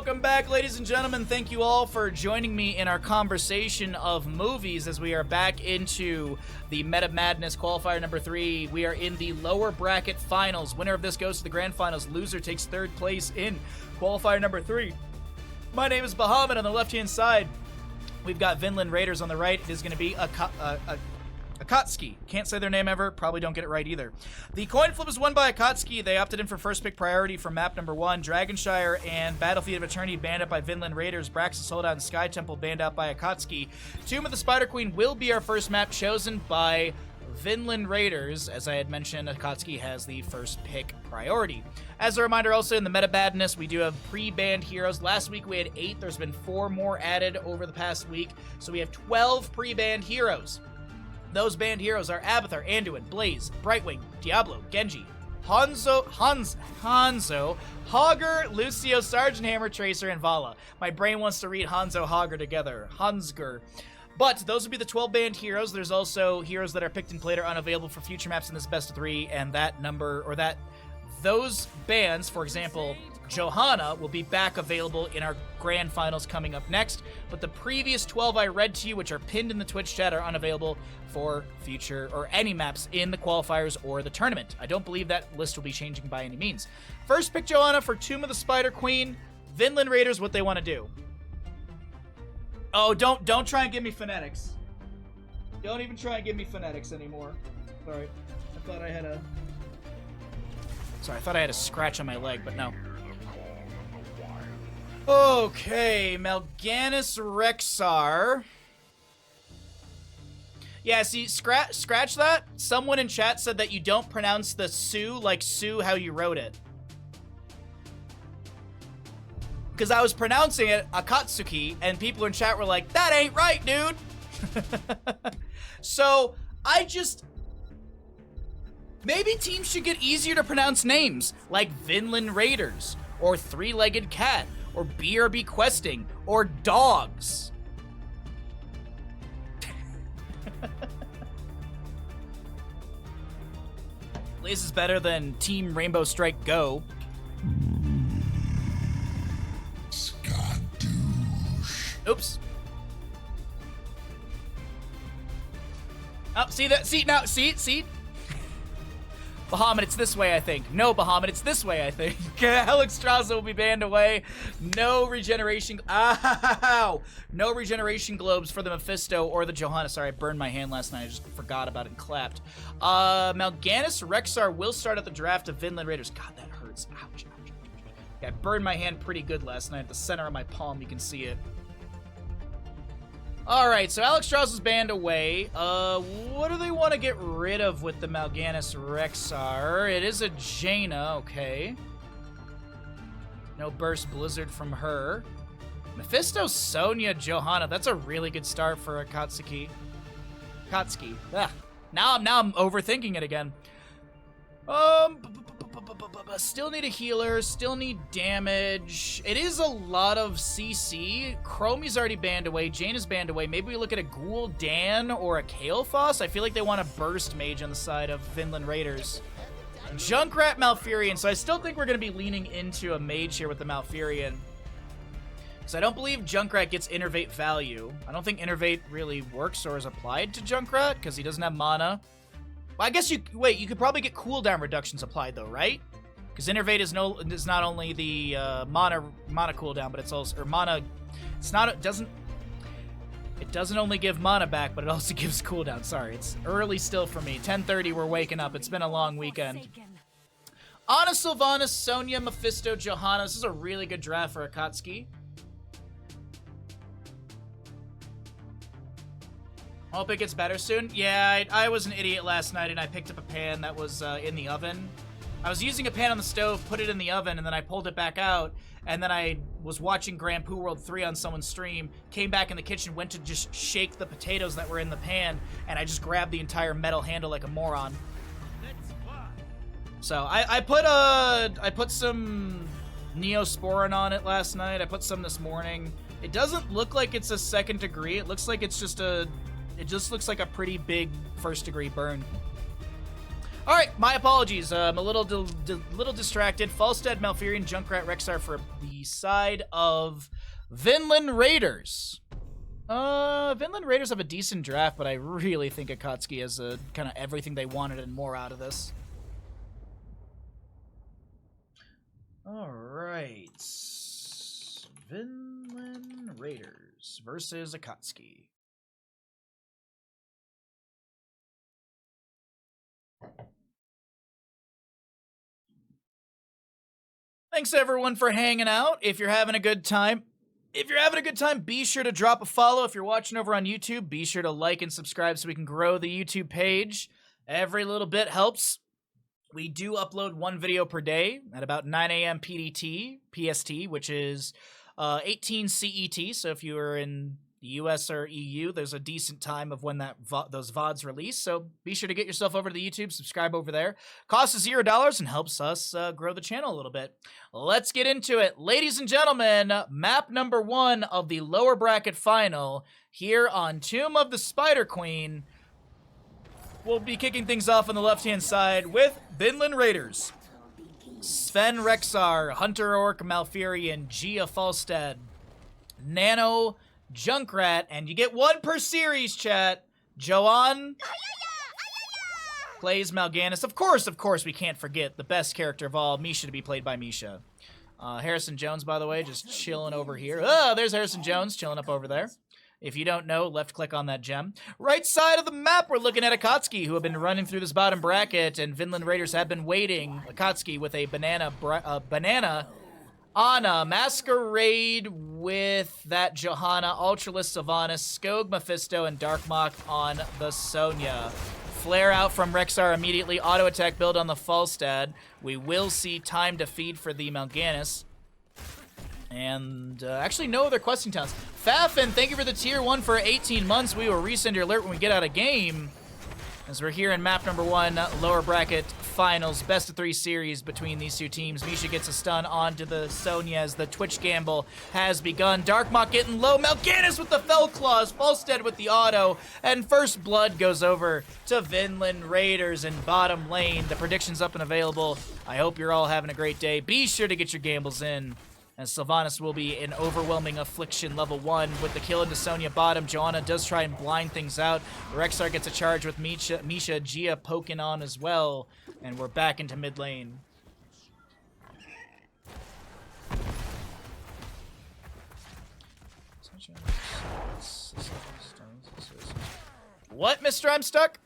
Welcome back, ladies and gentlemen. Thank you all for joining me in our conversation of movies as we are back into the Meta Madness Qualifier number 3. We are in the lower bracket finals. Winner of this goes to the grand finals. Loser takes third place in Qualifier number 3. My name is Bahamut. On the left-hand side, we've got Vinland Raiders. On the right, it is going to be Akatsuki. Can't say their name ever. Probably don't get it right either. The coin flip is won by Akatsuki. They opted in for first pick priority for map number 1. Dragonshire and Battlefield of Eternity banned out by Vinland Raiders. Braxis Holdout and Sky Temple banned out by Akatsuki. Tomb of the Spider Queen will be our first map, chosen by Vinland Raiders. As I had mentioned, Akatsuki has the first pick priority. As a reminder, also in the Meta Badness, we do have pre-banned heroes. Last week we had 8. There's been 4 more added over the past week. So we have 12 pre-banned heroes. Those banned heroes are Abathar, Anduin, Blaze, Brightwing, Diablo, Genji, Hanzo, Hogger, Lucio, Sergeant Hammer, Tracer, and Vala. My brain wants to read Hanzo, Hogger together. Hansger. But those would be the 12 banned heroes. There's also heroes that are picked and played are unavailable for future maps in this best of 3, and that number, or those bans, for example, Johanna will be back available in our grand finals coming up next, but the previous 12 I read to you, which are pinned in the Twitch chat, are unavailable for future or any maps in the qualifiers or the tournament. I don't believe that list will be changing by any means. First pick Johanna for Tomb of the Spider Queen. Vinland Raiders, what they want to do. Oh, don't try and give me phonetics. Don't even try and give me phonetics anymore. Sorry. I thought I had a scratch on my leg, but no. Okay, Mal'Ganis Rexxar. Yeah, see, scratch that. Someone in chat said that you don't pronounce the Sue like Sue how you wrote it. Because I was pronouncing it Akatsuki, and people in chat were like, that ain't right, dude. So, maybe teams should get easier to pronounce names, like Vinland Raiders, or Three-Legged Cat, or BRB Questing, or Dogs. Blaze is better than Team Rainbow Strike Go. Skadoosh. Oops. Oh, see that? See now? See? Bahamut, it's this way, I think. No, Bahamut, it's this way, I think. Alexstrasza will be banned away. No regeneration. Ow! No regeneration globes for the Mephisto or the Johanna. Sorry, I burned my hand last night. I just forgot about it and clapped. Mal'Ganis Rexxar will start at the draft of Vinland Raiders. God, that hurts. Ouch. Yeah, I burned my hand pretty good last night. At the center of my palm, you can see it. Alright, so Alexstrasza's banned away. What do they want to get rid of with the Mal'Ganis Rexxar? It is a Jaina, okay. No Burst Blizzard from her. Mephisto, Sonya, Johanna. That's a really good start for Akatsuki. Akatsuki. Ugh. Now I'm overthinking it again. Still need a healer, still need damage. It is a lot of CC. Chromie's already banned away. Jane is banned away. Maybe we look at a Ghoul Dan or a Kael'thas. I feel like they want a Burst Mage on the side of Vinland Raiders. Junkrat Malfurion. So I still think we're going to be leaning into a Mage here with the Malfurion. So I don't believe Junkrat gets Innervate value. I don't think Innervate really works or is applied to Junkrat because he doesn't have mana. Well, I guess you could probably get cooldown reductions applied though, right? Because Innervate is not only the mana cooldown, but it's also it doesn't only give mana back, but it also gives cooldown. Sorry, it's early still for me. 10:30, we're waking up. It's been a long weekend. Ana, Sylvanas, Sonya, Mephisto, Johanna. This is a really good draft for Akatsuki. Hope it gets better soon. Yeah, I was an idiot last night and I picked up a pan that was in the oven. I was using a pan on the stove, put it in the oven, and then I pulled it back out, and then I was watching Grand Poo World 3 on someone's stream, came back in the kitchen, went to just shake the potatoes that were in the pan, and I just grabbed the entire metal handle like a moron. So I put some Neosporin on it last night. I put some this morning. It doesn't look like it's a second degree. It looks like it's just it just looks like a pretty big first degree burn. All right, my apologies. I'm a little distracted. Falstad, Malfurion, Junkrat, Rexar for the side of Vinland Raiders. Vinland Raiders have a decent draft, but I really think Akatsuki has kind of everything they wanted and more out of this. All right. Vinland Raiders versus Akatsuki. Thanks everyone for hanging out. If you're having a good time, be sure to drop a follow. If you're watching over on YouTube, be sure to like and subscribe so we can grow the YouTube page. Every little bit helps. We do upload one video per day at about 9 a.m. PST, which is 18 CET. So if you are in the US or EU, there's a decent time of when those VODs release. So be sure to get yourself over to the YouTube, subscribe over there. Cost is $0 and helps us grow the channel a little bit. Let's get into it. Ladies and gentlemen, map number 1 of the lower bracket final here on Tomb of the Spider Queen. We'll be kicking things off on the left-hand side with Vinland Raiders. Sven Rexar, Hunter Orc Malfurion, Gia Falstad, Nano Junkrat, and you get 1 per series, chat. Joanne plays Mal'Ganis. Of course, we can't forget the best character of all, Misha, to be played by Misha. Harrison Jones, by the way, just chilling over here. Oh, there's Harrison Jones chilling up over there. If you don't know, left click on that gem. Right side of the map, we're looking at Akatsuki, who have been running through this bottom bracket, and Vinland Raiders have been waiting. Akatsuki with a banana Anna, Masquerade with that Johanna, Ultralist Sylvanas, Skog, Mephisto, and Darkmok on the Sonya. Flare out from Rexar immediately, auto attack build on the Falstad. We will see time to feed for the Mal'Ganis. And actually no other questing towns. Fafin, thank you for the tier 1 for 18 months. We will resend your alert when we get out of game. As we're here in map number 1, lower bracket finals, best of 3 series between these two teams. Misha gets a stun onto the Sonya as the Twitch gamble has begun. Darkmok getting low. Mal'Ganis with the Fell Claws. Falstad with the auto. And first blood goes over to Vinland Raiders in bottom lane. The prediction's up and available. I hope you're all having a great day. Be sure to get your gambles in, as Sylvanas will be in overwhelming affliction level 1 with the kill into Sonya bottom. Joanna does try and blind things out. Rexar gets a charge with Misha, Gia poking on as well, and we're back into mid lane. What, Mr. I'm stuck?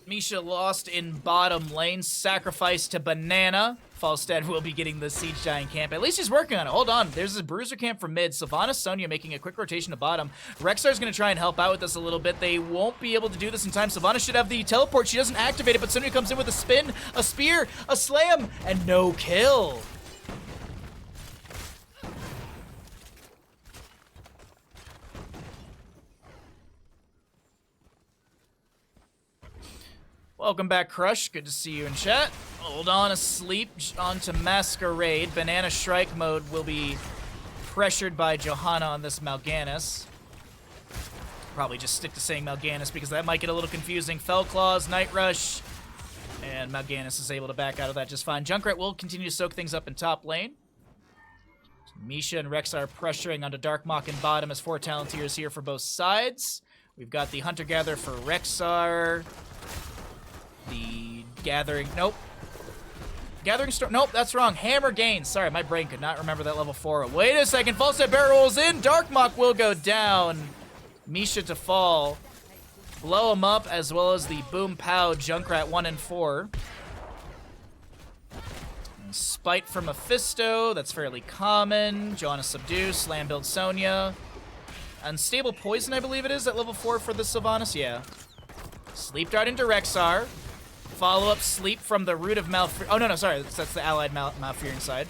Misha lost in bottom lane, sacrificed to Banana. Falstad will be getting the Siege Giant camp. At least he's working on it. Hold on. There's a Bruiser camp from mid. Sylvanas, Sonya making a quick rotation to bottom. Rexar's going to try and help out with this a little bit. They won't be able to do this in time. Sylvanas should have the teleport. She doesn't activate it, but Sonya comes in with a spin, a spear, a slam, and no kill. Welcome back, Crush. Good to see you in chat. Hold on, asleep onto Masquerade. Banana Strike mode will be pressured by Johanna on this Mal'Ganis. Probably just stick to saying Mal'Ganis because that might get a little confusing. Fell Claws, Night Rush, and Mal'Ganis is able to back out of that just fine. Junkrat will continue to soak things up in top lane. Misha and Rexar pressuring onto Darkmok in bottom as 4 Talontiers here for both sides. We've got the Hunter-Gatherer for Rexar. The Gathering, nope. Gathering Storm, nope, that's wrong. Hammer Gains, sorry, my brain could not remember that level 4. Wait a second, Falstad barrel rolls in. Darkmok will go down. Misha to fall. Blow him up, as well as the Boom Pow Junkrat 1 and 4. And Spite from Mephisto, that's fairly common. Joanna Subdue, Slam Build Sonya. Unstable Poison, I believe it is, at level 4 for the Sylvanas, yeah. Sleep Dart into Rexar. Follow-up Sleep from the Root of Malfurion. Oh, no, sorry. That's the allied Malfurion side.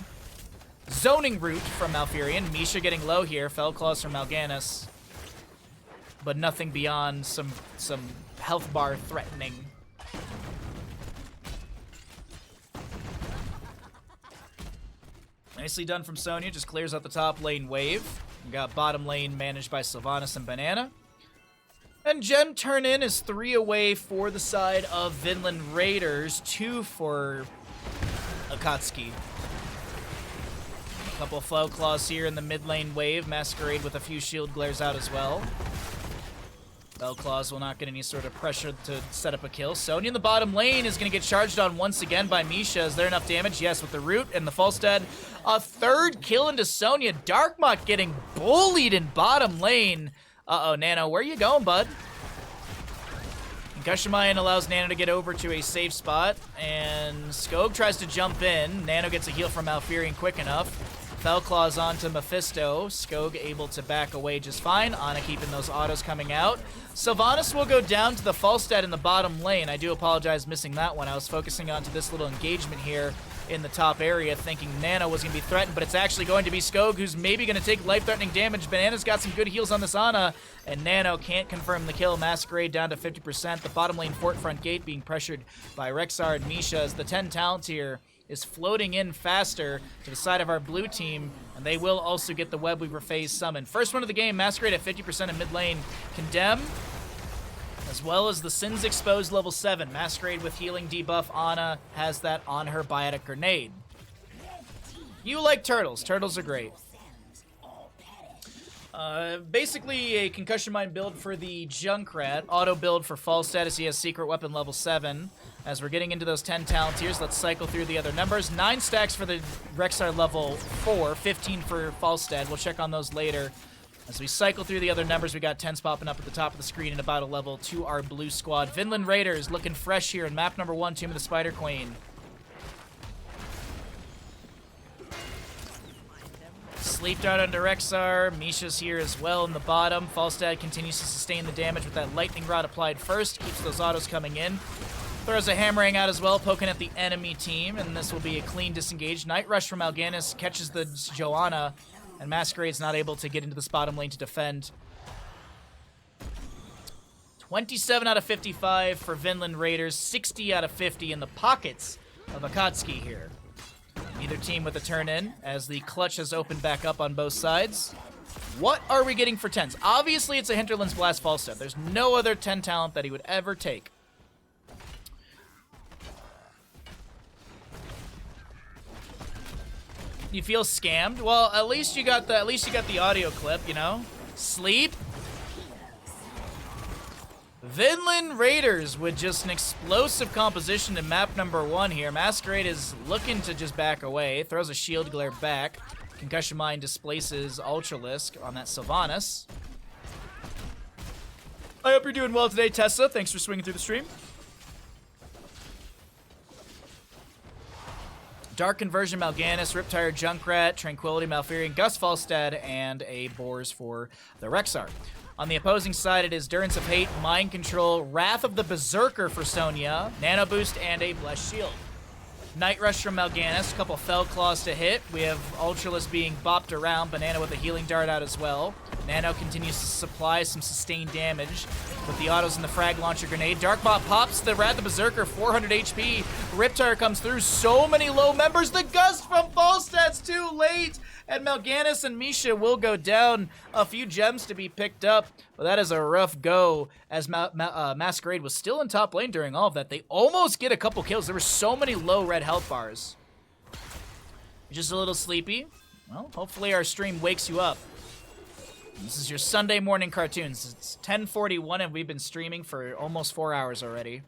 Zoning Root from Malfurion. Misha getting low here. Fell Claws from Mal'Ganis. But nothing beyond some health bar threatening. Nicely done from Sonya. Just clears out the top lane wave. We got bottom lane managed by Sylvanas and Banana. And Gen turn-in is 3 away for the side of Vinland Raiders, 2 for Akatsuki. A couple of Flow Claws here in the mid lane wave. Masquerade with a few shield glares out as well. Bell Claws will not get any sort of pressure to set up a kill. Sonya in the bottom lane is going to get charged on once again by Misha. Is there enough damage? Yes, with the root and the Falstad. A third kill into Sonya. Darkmot getting bullied in bottom lane. Uh-oh, Nano, where are you going, bud? Concussion Mine allows Nano to get over to a safe spot, and Skog tries to jump in. Nano gets a heal from Malfurion quick enough. Fellclaws onto Mephisto. Skog able to back away just fine. Ana keeping those autos coming out. Sylvanas will go down to the Falstad in the bottom lane. I do apologize missing that one. I was focusing onto this little engagement here in the top area, thinking Nano was going to be threatened, but it's actually going to be Skog, who's maybe going to take life-threatening damage. Banana's got some good heals on this Ana, and Nano can't confirm the kill. Masquerade down to 50%. The bottom lane fort front gate being pressured by Rexar and Misha as the 10 talent here is floating in faster to the side of our blue team, and they will also get the Web Weaver phase summon. First one of the game, Masquerade at 50% in mid lane. Condemn, as well as the Sins Exposed level 7. Masquerade with healing debuff. Ana has that on her Biotic Grenade. You like turtles. Turtles are great. Basically a Concussion Mine build for the Junkrat. Auto build for Falstad as he has Secret Weapon level 7. As we're getting into those 10 talent tiers, let's cycle through the other numbers. 9 stacks for the Rexar level 4, 15 for Falstad. We'll check on those later. As we cycle through the other numbers, we got 10s popping up at the top of the screen and about a level to our blue squad. Vinland Raiders looking fresh here in map number 1, Tomb of the Spider Queen. Sleep Dart under Rexar. Misha's here as well in the bottom. Falstad continues to sustain the damage with that Lightning Rod applied first. Keeps those autos coming in. Throws a Hammering out as well, poking at the enemy team, and this will be a clean disengage. Night Rush from Alganis catches the Joanna, and Masquerade's not able to get into this bottom lane to defend. 27 out of 55 for Vinland Raiders, 60 out of 50 in the pockets of Akatsuki here. Neither team with a turn-in, as the clutch has opened back up on both sides. What are we getting for 10s? Obviously, it's a Hinterland's Blast Falstad. There's no other 10 talent that he would ever take. You feel scammed? Well, at least you got the audio clip, you know? Sleep. Vinland Raiders with just an explosive composition in map number 1 here. Masquerade is looking to just back away. Throws a shield glare back. Concussion Mine displaces Ultralisk on that Sylvanas. I hope you're doing well today, Tessa. Thanks for swinging through the stream. Dark Conversion, Mal'Ganis, Riptire, Junkrat, Tranquility, Malfurion, Gus Falstad, and a Boars for the Rexar. On the opposing side, it is Durance of Hate, Mind Control, Wrath of the Berserker for Sonya, Nano Boost, and a Blessed Shield. Night Rush from Mal'Ganis, a couple Fell Claws to hit. We have Ultralisk being bopped around, Banana with a Healing Dart out as well. Nano continues to supply some sustained damage with the autos and the Frag Launcher Grenade. Darkbot pops the Wrath of the Berserker, 400 HP. Riptire comes through, so many low members. The Gust from Falstad's too late. And Mal'Ganis and Misha will go down. A few gems to be picked up, but that is a rough go as Masquerade was still in top lane during all of that. They almost get a couple kills. There were so many low red health bars. Just a little sleepy. Well, hopefully our stream wakes you up. This is your Sunday morning cartoons. It's 10:41 and we've been streaming for almost 4 hours already.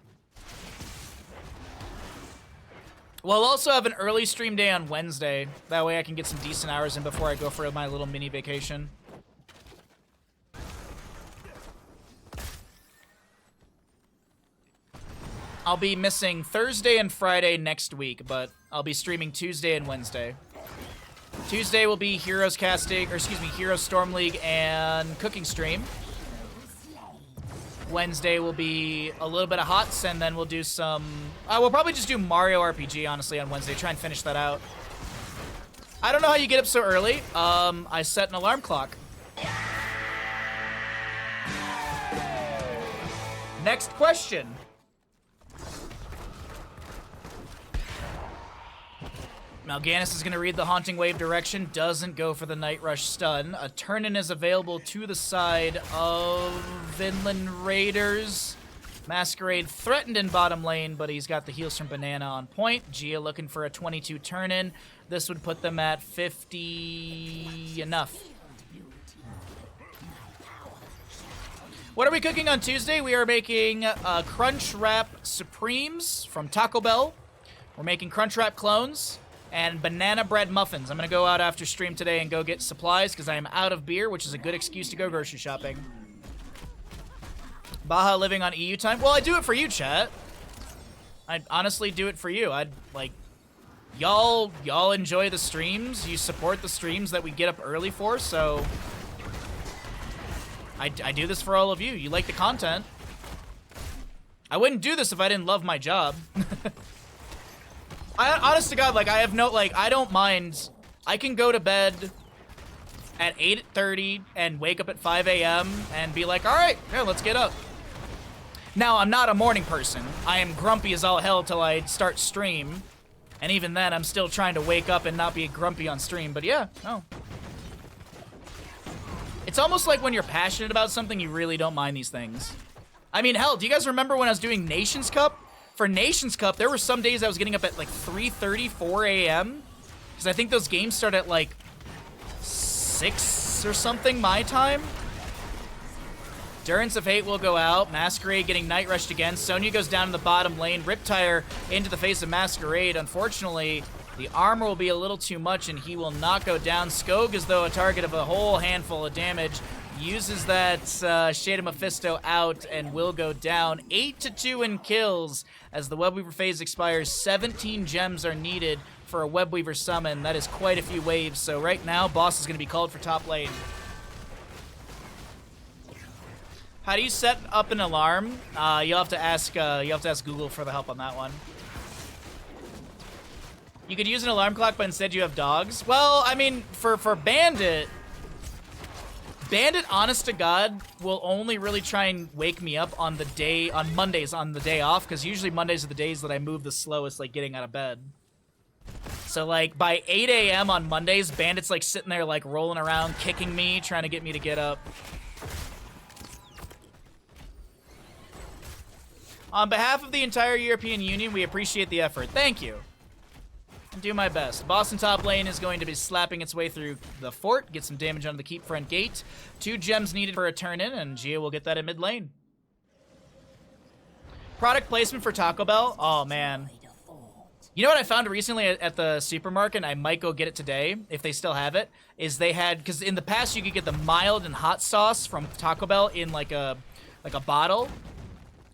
We'll also have an early stream day on Wednesday. That way I can get some decent hours in before I go for my little mini vacation. I'll be missing Thursday and Friday next week, but I'll be streaming Tuesday and Wednesday. Tuesday will be Heroes Storm League and Cooking Stream. Wednesday will be a little bit of HOTS, and then we'll do some... we'll probably just do Mario RPG, honestly, on Wednesday. Try and finish that out. I don't know how you get up so early. I set an alarm clock. Next question. Mal'Ganis is going to read the Haunting Wave direction, doesn't go for the Night Rush stun. A turn-in is available to the side of Vinland Raiders. Masquerade threatened in bottom lane, but he's got the heals from Banana on point. Gia looking for a 22 turn-in. This would put them at 50 enough. What are we cooking on Tuesday? We are making Crunch Wrap Supremes from Taco Bell. We're making Crunch Wrap clones and banana bread muffins. I'm going to go out after stream today and go get supplies because I am out of beer, which is a good excuse to go grocery shopping. Baja living on EU time? Well, I do it for you, chat. I'd honestly do it for you. I'd, like, y'all enjoy the streams. You support the streams that we get up early for, so I do this for all of you. You like the content. I wouldn't do this if I didn't love my job. Honest to God, like, I have no, like, I don't mind. I can go to bed at 8:30 and wake up at 5 a.m. and be like, all right, yeah, let's get up. Now, I'm not a morning person. I am grumpy as all hell till I start stream. And even then, I'm still trying to wake up and not be grumpy on stream. But yeah, no. It's almost like when you're passionate about something, you really don't mind these things. I mean, hell, do you guys remember when I was doing Nations Cup? For Nations Cup, there were some days I was getting up at like 3:30, 4 a.m. Because I think those games start at like 6 or something my time. Durance of Hate will go out. Masquerade getting Night Rushed again. Sonya goes down in the bottom lane. Riptire into the face of Masquerade. Unfortunately, the armor will be a little too much and he will not go down. Skog is though a target of a whole handful of damage. Uses that Shade of Mephisto out and will go down. 8-2 in kills as the Webweaver phase expires. 17 gems are needed for a Webweaver summon. That is quite a few waves. So right now, boss is going to be called for top lane. How do you set up an alarm? You'll have to ask Google for the help on that one. You could use an alarm clock, but instead you have dogs. Well, I mean, for Bandit, honest to God, will only really try and wake me up on Mondays on the day off, because usually Mondays are the days that I move the slowest, like getting out of bed. So like by 8 a.m. on Mondays, Bandit's like sitting there like rolling around, kicking me, trying to get me to get up. On behalf of the entire European Union, we appreciate the effort. Thank you. And do my best. Boston top lane is going to be slapping its way through the fort, get some damage on the keep front gate. 2 gems needed for a turn-in, and Gia will get that in mid lane. Product placement for Taco Bell? Oh, man. You know what I found recently at the supermarket, and I might go get it today, if they still have it, is they had, because in the past you could get the mild and hot sauce from Taco Bell in like a bottle.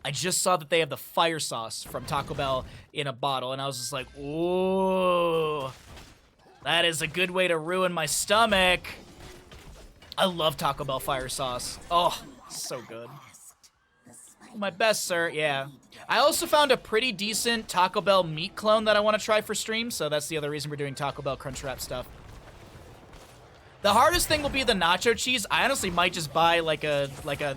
I just saw that they have the fire sauce from Taco Bell in a bottle, and I was just like, ooh, that is a good way to ruin my stomach. I love Taco Bell fire sauce. Oh, so good. My best, sir. Yeah. I also found a pretty decent Taco Bell meat clone that I want to try for stream, so that's the other reason we're doing Taco Bell Crunchwrap stuff. The hardest thing will be the nacho cheese. I honestly might just buy like a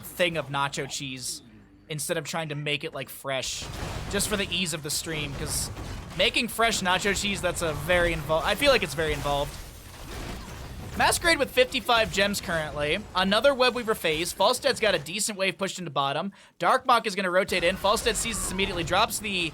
thing of nacho cheese instead of trying to make it like fresh, just for the ease of the stream, because making fresh nacho cheese, that's a very involved, I feel like it's very involved. Masquerade with 55 gems currently. Another Webweaver phase. Falstead's got a decent wave pushed into bottom. Darkmok is going to rotate in. Falstead sees this immediately, drops the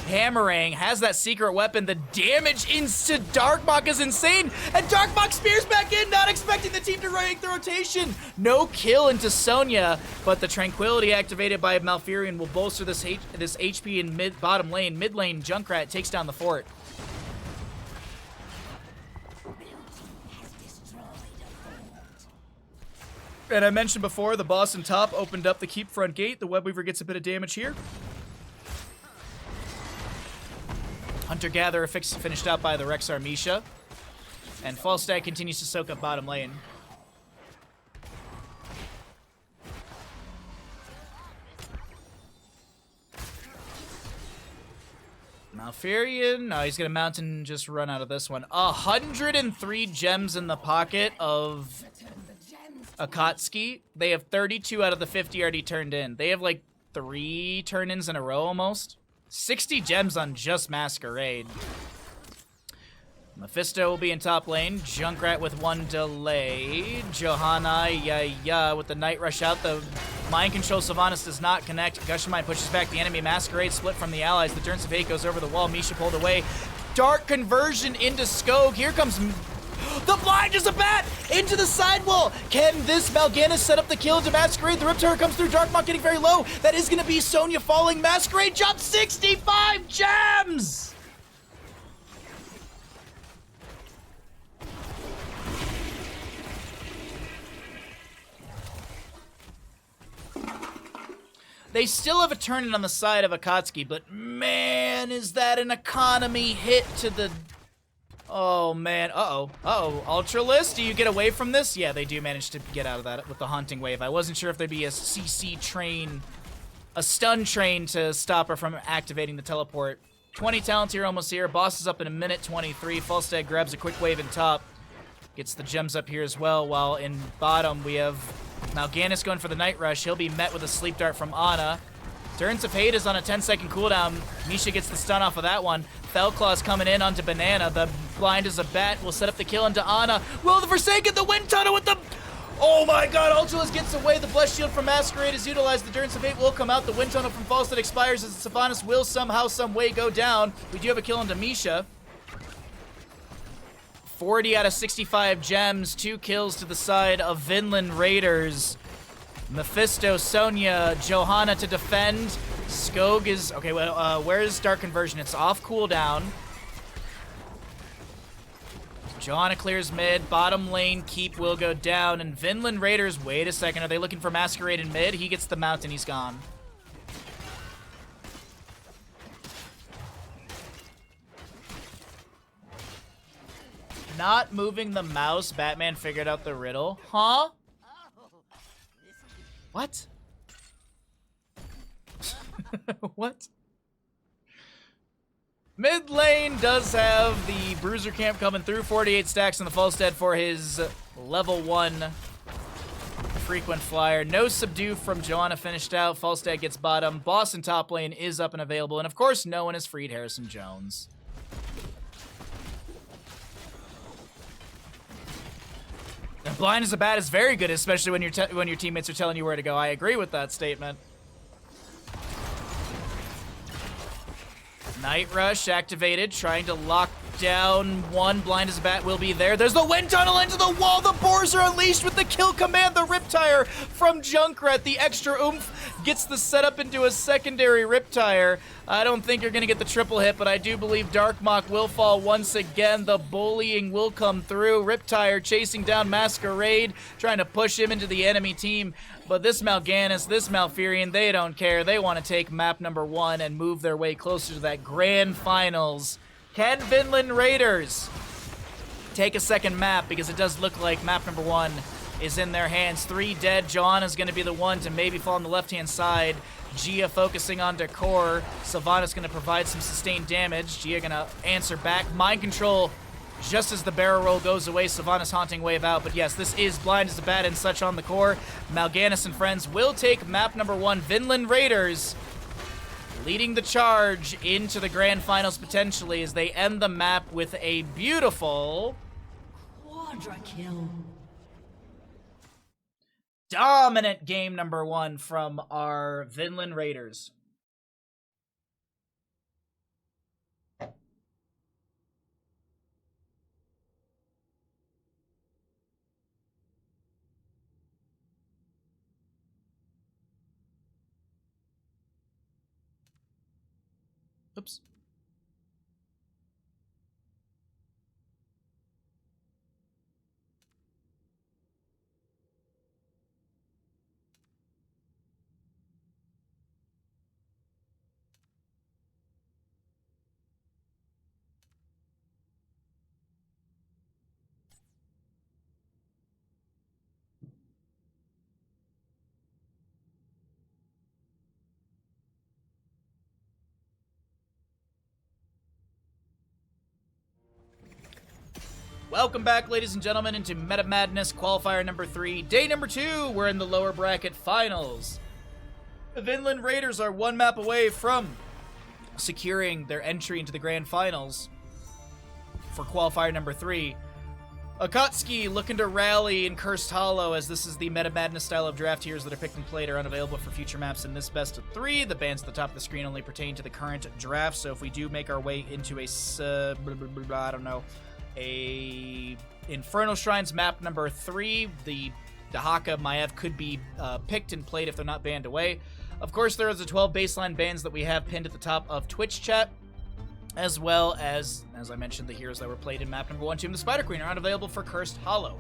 hammering, has that secret weapon. The damage into Darkmok is insane, and Darkmok spears back in, not expecting the team to break the rotation. No kill into Sonya, but the Tranquility activated by Malfurion will bolster this HP in bottom lane. Mid lane, Junkrat takes down the fort. And I mentioned before, the boss in top opened up the keep front gate. The Webweaver gets a bit of damage here. Hunter-Gatherer finished out by the Rexar Misha. And Falstad continues to soak up bottom lane. Malfurion, no, he's gonna mount and just run out of this one. 103 gems in the pocket of Akatsuki. They have 32 out of the 50 already turned in. They have like 3 turn-ins in a row almost. 60 gems on just Masquerade. Mephisto will be in top lane. Junkrat with one delay. Johanna, with the Night Rush out. The Mind Control Sylvanas does not connect. Gushing Mind pushes back the enemy. Masquerade split from the allies. The Durance of Hate goes over the wall. Misha pulled away. Dark Conversion into Skog. Here comes the Blind as a Bat into the sidewall. Can this Mal'Ganis set up the kill into Masquerade? The Riptide comes through. Darkmok getting very low. That is going to be Sonya falling. Masquerade jump 65 gems! They still have a turn on the side of Akatsuki, but man, is that an economy hit to the... Oh, man. Ultralist, do you get away from this? Yeah, they do manage to get out of that with the Haunting Wave. I wasn't sure if there'd be a CC train, a stun train to stop her from activating the teleport. 20 talents here, almost here. Boss is up in a minute 23. Falstad grabs a quick wave in top. Gets the gems up here as well, while in bottom we have Mal'Ganis going for the Night Rush. He'll be met with a Sleep Dart from Ana. Durance of Hate is on a 10-second cooldown. Misha gets the stun off of that one. Fellclaw's coming in onto Banana. The Blind as a Bat will set up the kill into Ana. Will the Forsaken, the Wind Tunnel with the... Oh my god, Ultralist gets away. The Blessed Shield from Masquerade is utilized. The Durance of Hate will come out. The Wind Tunnel from Falstad expires as the Sylvanas will somehow, some way go down. We do have a kill into Misha. 40 out of 65 gems, 2 kills to the side of Vinland Raiders. Mephisto, Sonya, Johanna to defend. Skog is... Okay, well, where's Dark Conversion? It's off cooldown. Johanna clears mid. Bottom lane, Keep will go down. And Vinland Raiders, wait a second. Are they looking for Masquerade in mid? He gets the mount and he's gone. Not moving the mouse, Batman figured out the riddle. Huh? What? What? Mid lane does have the Bruiser Camp coming through. 48 stacks on the Falstad for his level 1 frequent flyer. No subdue from Johanna finished out. Falstad gets bottom. Boss in top lane is up and available. And of course, no one has freed Harrison Jones. And Blind as a Bat is very good, especially when your teammates are telling you where to go. I agree with that statement. Night Rush activated, trying to lock down one. Blind as a Bat will be there. There's the Wind Tunnel into the wall. The Boars are unleashed with the kill command. The Riptire from Junkrat. The extra oomph gets the setup into a secondary Riptire. I don't think you're going to get the triple hit, but I do believe Darkmok will fall once again. The bullying will come through. Riptire chasing down Masquerade, trying to push him into the enemy team. But this Mal'Ganis, this Malfurion, they don't care. They want to take map number 1 and move their way closer to that grand finals. Can Vinland Raiders take a second map? Because it does look like map number 1 is in their hands. 3 dead. Johanna's going to be the one to maybe fall on the left-hand side. Gia focusing on Decor. Sylvanas going to provide some sustained damage. Gia going to answer back. Mind Control just as the barrel roll goes away. Sylvanas Haunting Wave out. But yes, this is Blind as a Bat and such on the core. Mal'Ganis and friends will take map number 1. Vinland Raiders leading the charge into the grand finals potentially as they end the map with a beautiful quadra kill. Dominant game number 1 from our Vinland Raiders. Oops. Welcome back, ladies and gentlemen, into Meta Madness Qualifier number 3. Day number 2, we're in the lower bracket finals. The Vinland Raiders are 1 map away from securing their entry into the grand finals. for qualifier number 3. Akatsuki looking to rally in Cursed Hollow, as this is the Meta Madness style of draft tiers that are picked and played are unavailable for future maps in this best of 3. The bans at the top of the screen only pertain to the current draft, so if we do make our way into a Infernal Shrines map number 3, the Dahaka Maev could be picked and played if they're not banned away. Of course, there is the 12 baseline bans that we have pinned at the top of Twitch chat, as well as I mentioned, the heroes that were played in map number 1, Tomb of the Spider Queen, are unavailable for Cursed Hollow.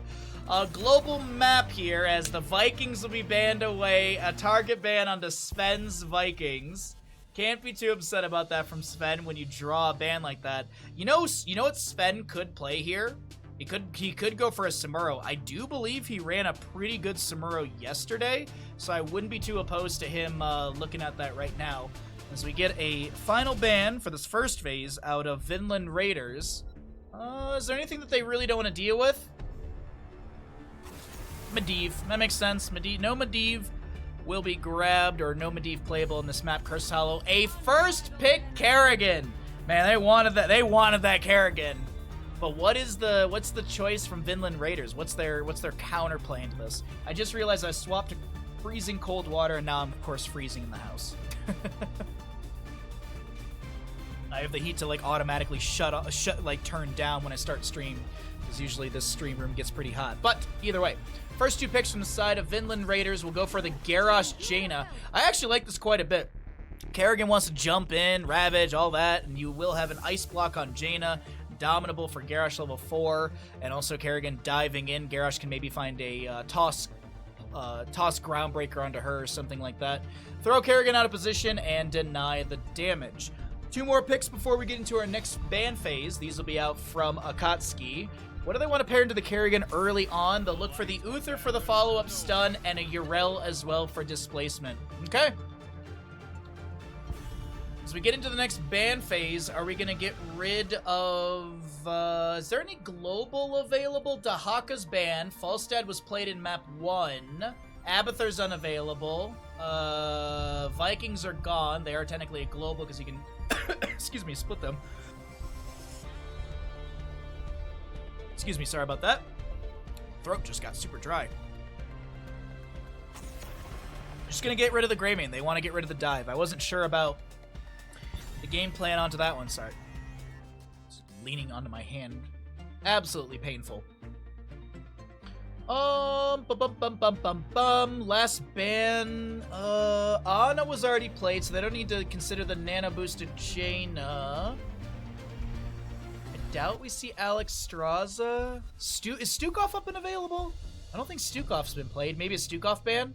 A global map here, as the Vikings will be banned away. A target ban onto Sven's Vikings. Can't be too upset about that from Sven when you draw a ban like that. You know what Sven could play here? He could go for a Samuro. I do believe he ran a pretty good Samuro yesterday, so I wouldn't be too opposed to him looking at that right now. As we get a final ban for this first phase out of Vinland Raiders. Is there anything that they really don't want to deal with? Medivh. That makes sense. No Medivh will be grabbed, or no Medivh playable in this map. Cursed Hollow. A first pick Kerrigan. Man, they wanted that. They wanted that Kerrigan. But what's the choice from Vinland Raiders? What's their counterplay into this? I just realized I swapped to freezing cold water, and now I'm of course freezing in the house. I have the heat to like automatically turn down when I start stream, because usually this stream room gets pretty hot. But either way, first 2 picks from the side of Vinland Raiders will go for the Garrosh Jaina. I actually like this quite a bit. Kerrigan wants to jump in, Ravage, all that, and you will have an ice block on Jaina, dominable for Garrosh level 4, and also Kerrigan diving in. Garrosh can maybe find a toss Groundbreaker onto her or something like that. Throw Kerrigan out of position and deny the damage. 2 more picks before we get into our next ban phase. These will be out from Akatsuki. What do they want to pair into the Kerrigan early on? They'll look for the Uther for the follow-up stun and a Yrel as well for displacement. Okay. As we get into the next ban phase, are we going to get rid of... is there any global available? Dahaka's ban. Falstad was played in map 1. Abathur's unavailable. Vikings are gone. They are technically a global because you can... excuse me, split them. Excuse me, sorry about that. Throat just got super dry. Just gonna get rid of the Greymane. They want to get rid of the dive. I wasn't sure about the game plan onto that one. Sorry. Just leaning onto my hand. Absolutely painful. Last ban. Ana was already played, so they don't need to consider the nano boosted Jaina. I doubt we see Alex Straza. Is Stukov up and available? I don't think Stukov's been played. Maybe a Stukov ban?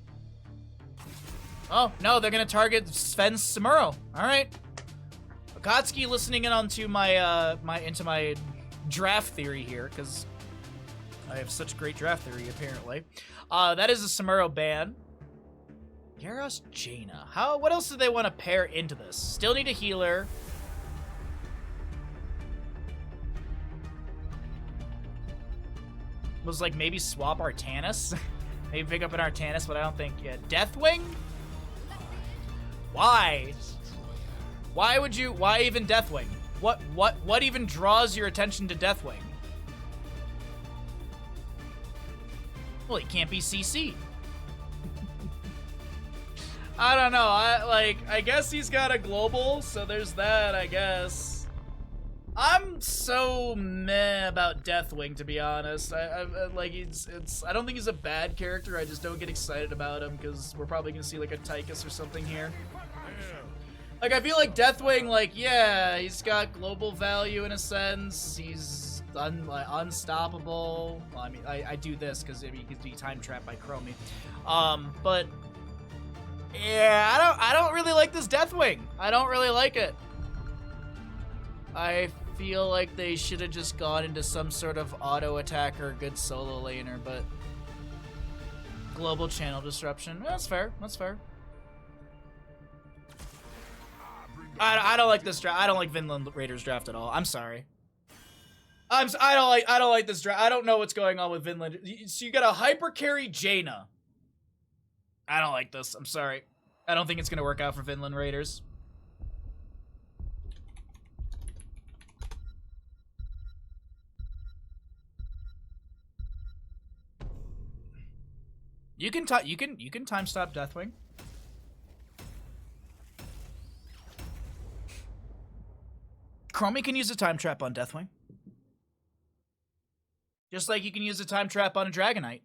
Oh, no, they're gonna target Sven's Samuro. Alright. Akatsuki listening in onto my my draft theory here, because I have such great draft theory, apparently. That is a Samuro ban. Garrosh Jaina. What else do they want to pair into this? Still need a healer. Was like maybe swap Artanis? Maybe pick up an Artanis, but I don't think... Yeah, Deathwing? Why? Why would you... Why even Deathwing? What even draws your attention to Deathwing? Well, he can't be CC. I don't know. I guess he's got a global, so there's that, I guess. I'm so meh about Deathwing, to be honest. I don't think he's a bad character. I just don't get excited about him because we're probably gonna see like a Tychus or something here. Like, I feel like Deathwing, like, yeah, he's got global value in a sense. He's unstoppable. Well, I mean, I do this because he could be time trapped by Chromie. But yeah, I don't really like this Deathwing. I don't really like it. I feel like they should have just gone into some sort of auto attacker, good solo laner, but global channel disruption. That's fair. That's fair. I don't like this draft. I don't like Vinland Raiders draft at all. I'm sorry. I don't like this draft. I don't know what's going on with Vinland. So you got a hyper carry Jaina. I don't like this. I'm sorry. I don't think it's gonna work out for Vinland Raiders. You can time stop Deathwing. Chromie can use a time trap on Deathwing. Just like you can use a time trap on a Dragonite.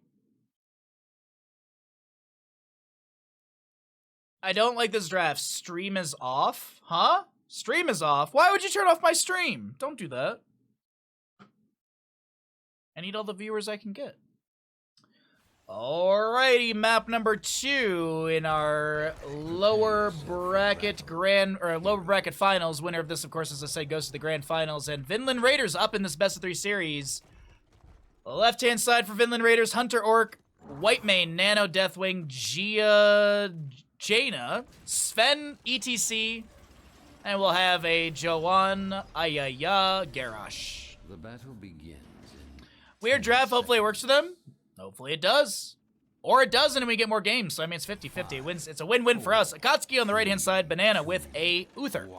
I don't like this draft. Stream is off? Huh? Stream is off? Why would you turn off my stream? Don't do that. I need all the viewers I can get. Alrighty, map number 2 in our lower bracket finals. Winner of this, of course, as I said, goes to the grand finals. And Vinland Raiders up in this best of 3 series. Left-hand side for Vinland Raiders, Hunter Orc, Whitemane, Nano, Deathwing, Jaina, Sven, ETC, and we'll have a Joan, Ayaya, Garrosh. The battle begins. Weird draft, hopefully it works for them. Hopefully it does. Or it doesn't and we get more games. So I mean it's 50-50. It's a win-win for us. Akatsuki on the right-hand side, Banana with a Uther.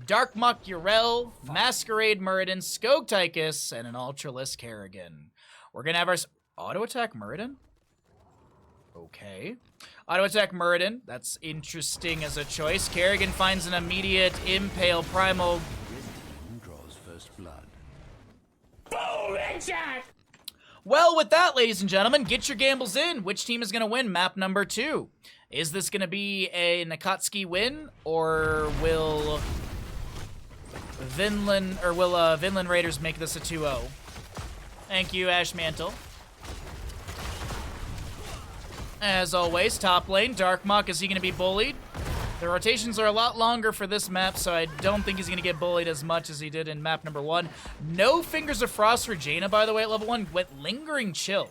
Darkmuck, Urel, Masquerade, Muradin, Skog Tychus, and an Ultralisk Kerrigan. We're gonna have our auto attack Muradin. Okay. Auto attack Muradin. That's interesting as a choice. Kerrigan finds an immediate Impale Primal. Draws first blood. Well, with that, ladies and gentlemen, get your gambles in. Which team is going to win map number 2? Is this going to be a Akatsuki win, or will Vinland Raiders make this a 2-0? Thank you, Ash Mantle. As always, top lane, Darkmuck, is he going to be bullied? The rotations are a lot longer for this map, so I don't think he's going to get bullied as much as he did in map number 1. No Fingers of Frost for Jaina, by the way, at level 1. Went Lingering Chill.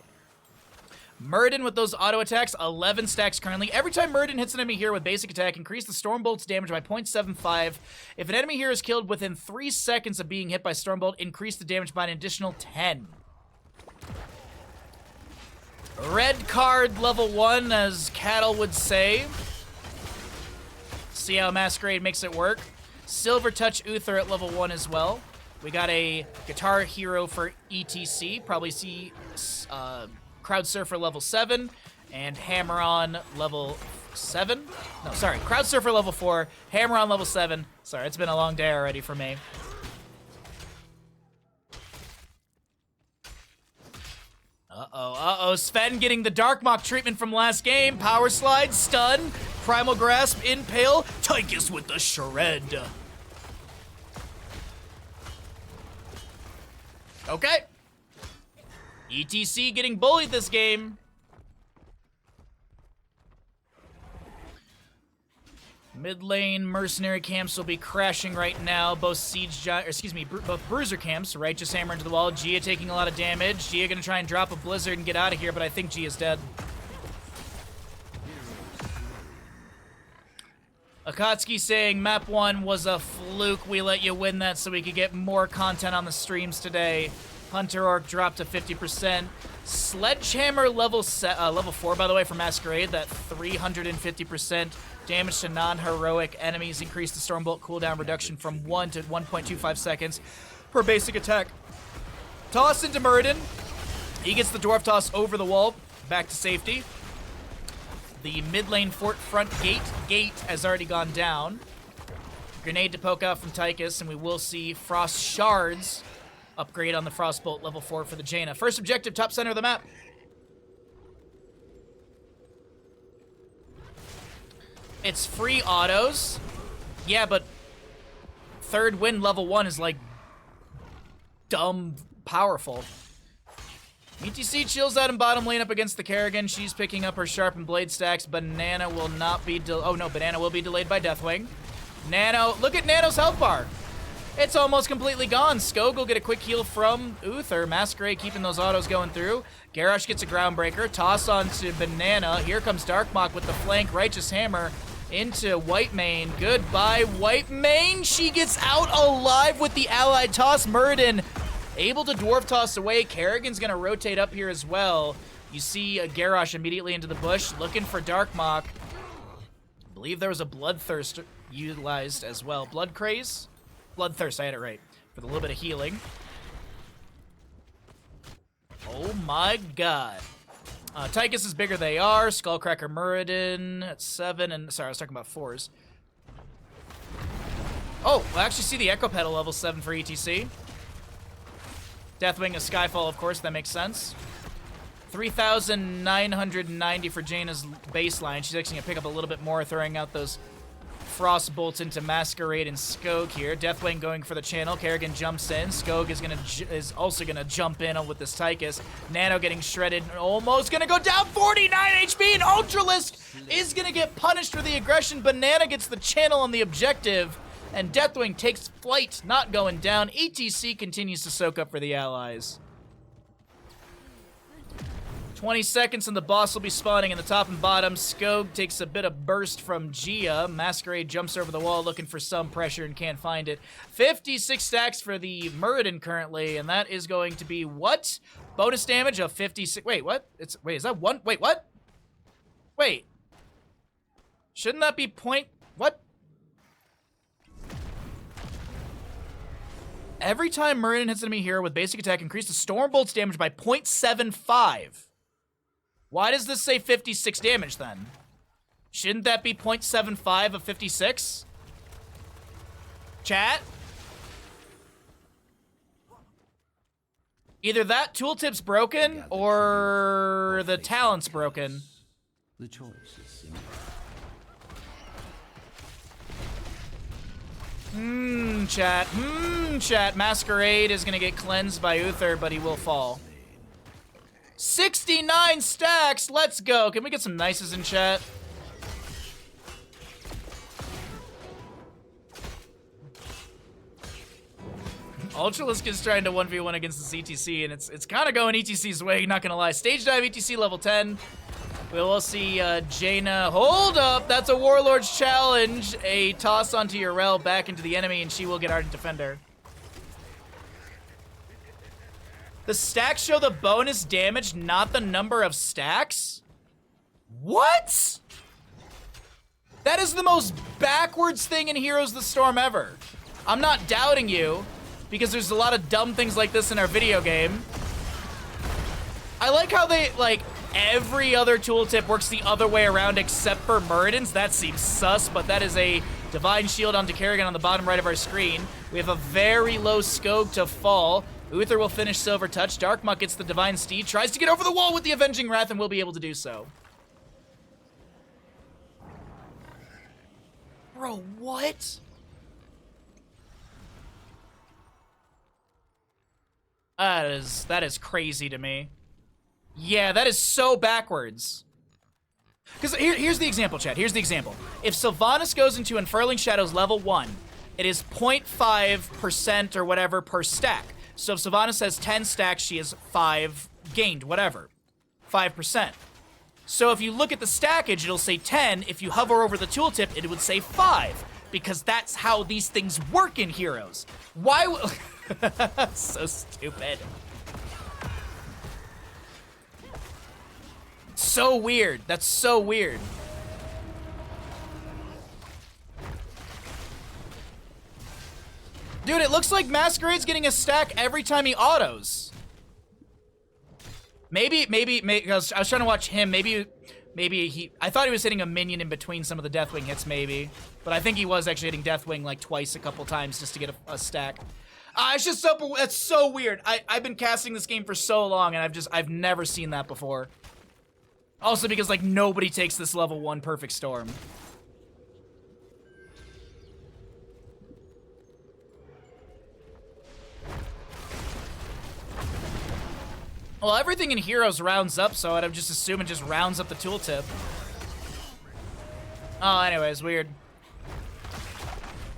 Muradin with those auto attacks, 11 stacks currently. Every time Muradin hits an enemy here with basic attack, increase the Stormbolt's damage by 0.75. If an enemy here is killed within 3 seconds of being hit by Stormbolt, increase the damage by an additional 10. Red card level 1, as Cattle would say. See how Masquerade makes it work. Silver Touch Uther at level 1 as well. We got a Guitar Hero for ETC. Probably see Crowd Surfer level 7. And Hammer On level 7. No, sorry. Crowd Surfer level 4. Hammer On level 7. Sorry, it's been a long day already for me. Uh-oh. Sven getting the Darkmock treatment from last game. Power Slide, Stun, Primal Grasp, Impale, Tychus with the Shred. Okay. ETC getting bullied this game. Mid lane mercenary camps will be crashing right now. Both both bruiser camps. Righteous Hammer into the wall. Gia taking a lot of damage. Gia gonna try and drop a blizzard and get out of here, but I think Gia's dead. Akatsuki saying map 1 was a fluke. We let you win that so we could get more content on the streams today. Hunter Orc dropped to 50%. Sledgehammer level 4, by the way, for Masquerade. That 350% damage to non-heroic enemies. Increased the Stormbolt cooldown reduction from 1 to 1.25 seconds per basic attack. Toss into Muradin. He gets the Dwarf Toss over the wall. Back to safety. The mid lane fort front gate has already gone down. Grenade to poke out from Tychus, and we will see Frost Shards upgrade on the Frostbolt level 4 for the Jaina. First objective, top center of the map. It's free autos. Yeah, but third wind level 1 is like dumb powerful. ETC chills out in bottom lane up against the Kerrigan. She's picking up her sharpened blade stacks. Banana will not be Banana will be delayed by Deathwing. Nano, look at Nano's health bar. It's almost completely gone. Skog will get a quick heal from Uther. Masquerade keeping those autos going through. Garrosh gets a Groundbreaker. Toss onto Banana. Here comes Darkmock with the flank. Righteous Hammer into Whitemane. Goodbye, Whitemane. She gets out alive with the allied toss. Muradin able to Dwarf Toss away. Kerrigan's going to rotate up here as well. You see Garrosh immediately into the bush, looking for Darkmock. I believe there was a Bloodthirst utilized as well. Blood Craze? Bloodthirst, I had it right. For the little bit of healing. Oh my god. Tychus is bigger they are. Skullcracker Muradin at 7, and sorry, I was talking about 4s. Oh, I actually see the Echo Pedal level 7 for ETC. Deathwing is Skyfall, of course, that makes sense. 3,990 for Jaina's baseline. She's actually gonna pick up a little bit more, throwing out those Frost Bolts into Masquerade and Skog here. Deathwing going for the channel. Kerrigan jumps in. Skog is also gonna jump in with this Tychus. Nano getting shredded. Almost gonna go down. 49 HP, and Ultralisk is gonna get punished for the aggression. Banana gets the channel on the objective, and Deathwing takes flight, not going down. ETC continues to soak up for the allies. 20 seconds and the boss will be spawning in the top and bottom. Skog takes a bit of burst from Gia. Masquerade jumps over the wall looking for some pressure and can't find it. 56 stacks for the Muradin currently, and that is going to be what? Bonus damage of 56. Wait, what? Wait, is that one? Wait, what? Wait. Shouldn't that be point? What? Every time Muradin hits an enemy hero with basic attack, increase the Stormbolt's damage by 0.75. Why does this say 56 damage then? Shouldn't that be 0.75 of 56? Chat? Either that tooltip's broken or the talent's broken. The choice is simple. Chat. Masquerade is gonna get cleansed by Uther, but he will fall. 69 stacks, let's go. Can we get some nices in chat? Ultralisk is trying to 1v1 against the CTC, and it's kind of going ETC's way, not gonna lie. Stage dive ETC level 10. We will see Jaina. Hold up, that's a Warlord's challenge. A toss onto Urel back into the enemy, and she will get Ardent Defender. The stacks show the bonus damage, not the number of stacks? What? That is the most backwards thing in Heroes of the Storm ever. I'm not doubting you, because there's a lot of dumb things like this in our video game. I like how they, like, every other tooltip works the other way around except for Muradin's. That seems sus, but that is a Divine Shield onto Kerrigan on the bottom right of our screen. We have a very low Skog to fall. Uther will finish Silver Touch. Darkmuck gets the Divine Steed, tries to get over the wall with the Avenging Wrath, and will be able to do so. Bro, what? That is crazy to me. Yeah, that is so backwards. Because here's the example, chat. Here's the example. If Sylvanas goes into Unfurling Shadows level 1, it is 0.5% or whatever per stack. So if Sylvanas has 10 stacks, she has 5 gained, whatever. 5%. So if you look at the stackage, it'll say 10. If you hover over the tooltip, it would say 5. Because that's how these things work in Heroes. Why so stupid. So weird. That's so weird. Dude, it looks like Masquerade's getting a stack every time he autos. Maybe, because I was trying to watch him. Maybe I thought he was hitting a minion in between some of the Deathwing hits, maybe. But I think he was actually hitting Deathwing like twice a couple times just to get a stack. It's just so, that's so weird. I've been casting this game for so long, and I've never seen that before. Also because, like, nobody takes this level 1 Perfect Storm. Well, everything in Heroes rounds up, so I'd just assume it just rounds up the tooltip. Oh, anyways, weird.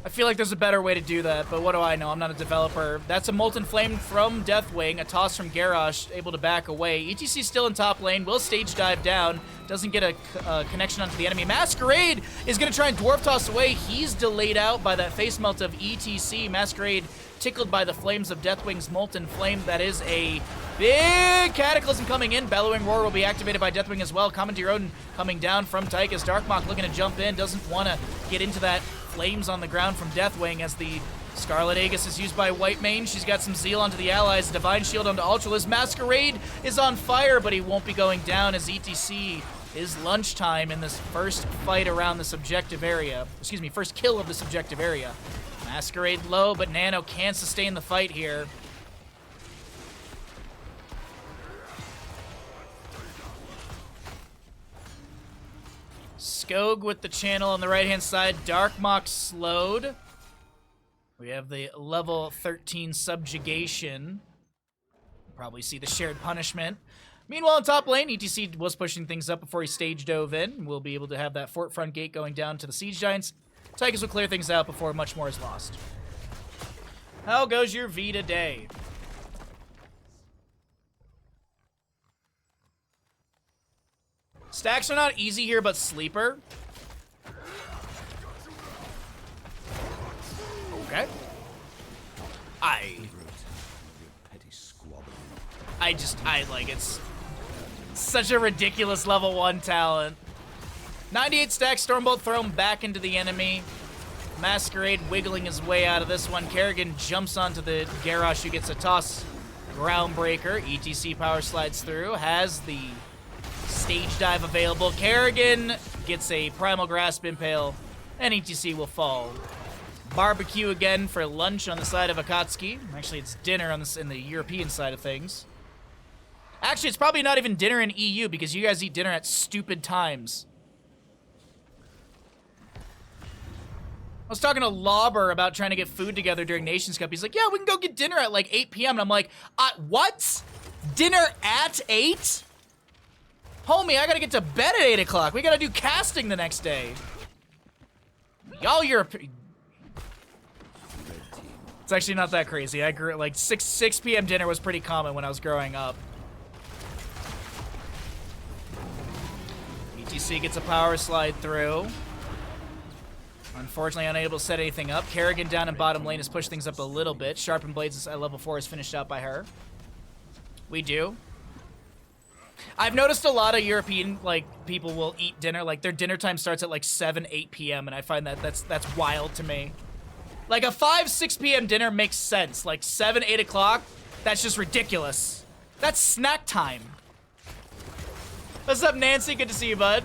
I feel like there's a better way to do that, but what do I know? I'm not a developer. That's a Molten Flame from Deathwing, a toss from Garrosh, able to back away. ETC still in top lane, will stage dive down, doesn't get a connection onto the enemy. Masquerade is gonna try and Dwarf Toss away. He's delayed out by that face melt of ETC. Masquerade tickled by the flames of Deathwing's Molten Flame. That is a big Cataclysm coming in. Bellowing Roar will be activated by Deathwing as well. Commandeer Odin coming down from Tychus. Darkmock looking to jump in, doesn't want to get into that flames on the ground from Deathwing as the Scarlet Aegis is used by White Mane. She's got some Zeal onto the allies. Divine Shield onto Ultralisk. Masquerade is on fire, but he won't be going down as ETC is lunchtime in this first fight around this objective area. Excuse me, first kill of this objective area. Masquerade low, but Nano can sustain the fight here. Skog with the channel on the right-hand side. Darkmock slowed. We have the level 13 subjugation. Probably see the shared punishment. Meanwhile, in top lane, ETC was pushing things up before he stage dove in. We'll be able to have that fort front gate going down to the Siege Giants. Tigers will clear things out before much more is lost. How goes your V today? Stacks are not easy here, but sleeper. Okay. I like it's such a ridiculous level 1 talent. 98 stack Stormbolt thrown back into the enemy. Masquerade wiggling his way out of this one. Kerrigan jumps onto the Garrosh who gets a toss. Groundbreaker. ETC power slides through. Has the stage dive available. Kerrigan gets a Primal Grasp Impale. And ETC will fall. Barbecue again for lunch on the side of Akatsuki. Actually, it's dinner on this in the European side of things. Actually, it's probably not even dinner in EU because you guys eat dinner at stupid times. I was talking to Lauber about trying to get food together during Nations Cup. He's like, yeah, we can go get dinner at like 8 p.m. And I'm like, what? Dinner at 8? Homie, I gotta get to bed at 8 o'clock. We gotta do casting the next day. Y'all European. It's actually not that crazy. I grew like 6 p.m. dinner was pretty common when I was growing up. ETC gets a power slide through. Unfortunately, unable to set anything up. Kerrigan down in bottom lane has pushed things up a little bit. Sharpened Blades at level 4 is finished out by her. We do. I've noticed a lot of European like people will eat dinner. Like their dinner time starts at like 7, 8 p.m. and I find that that's wild to me. Like a 5, 6 p.m. dinner makes sense. Like 7, 8 o'clock, that's just ridiculous. That's snack time. What's up, Nancy? Good to see you, bud.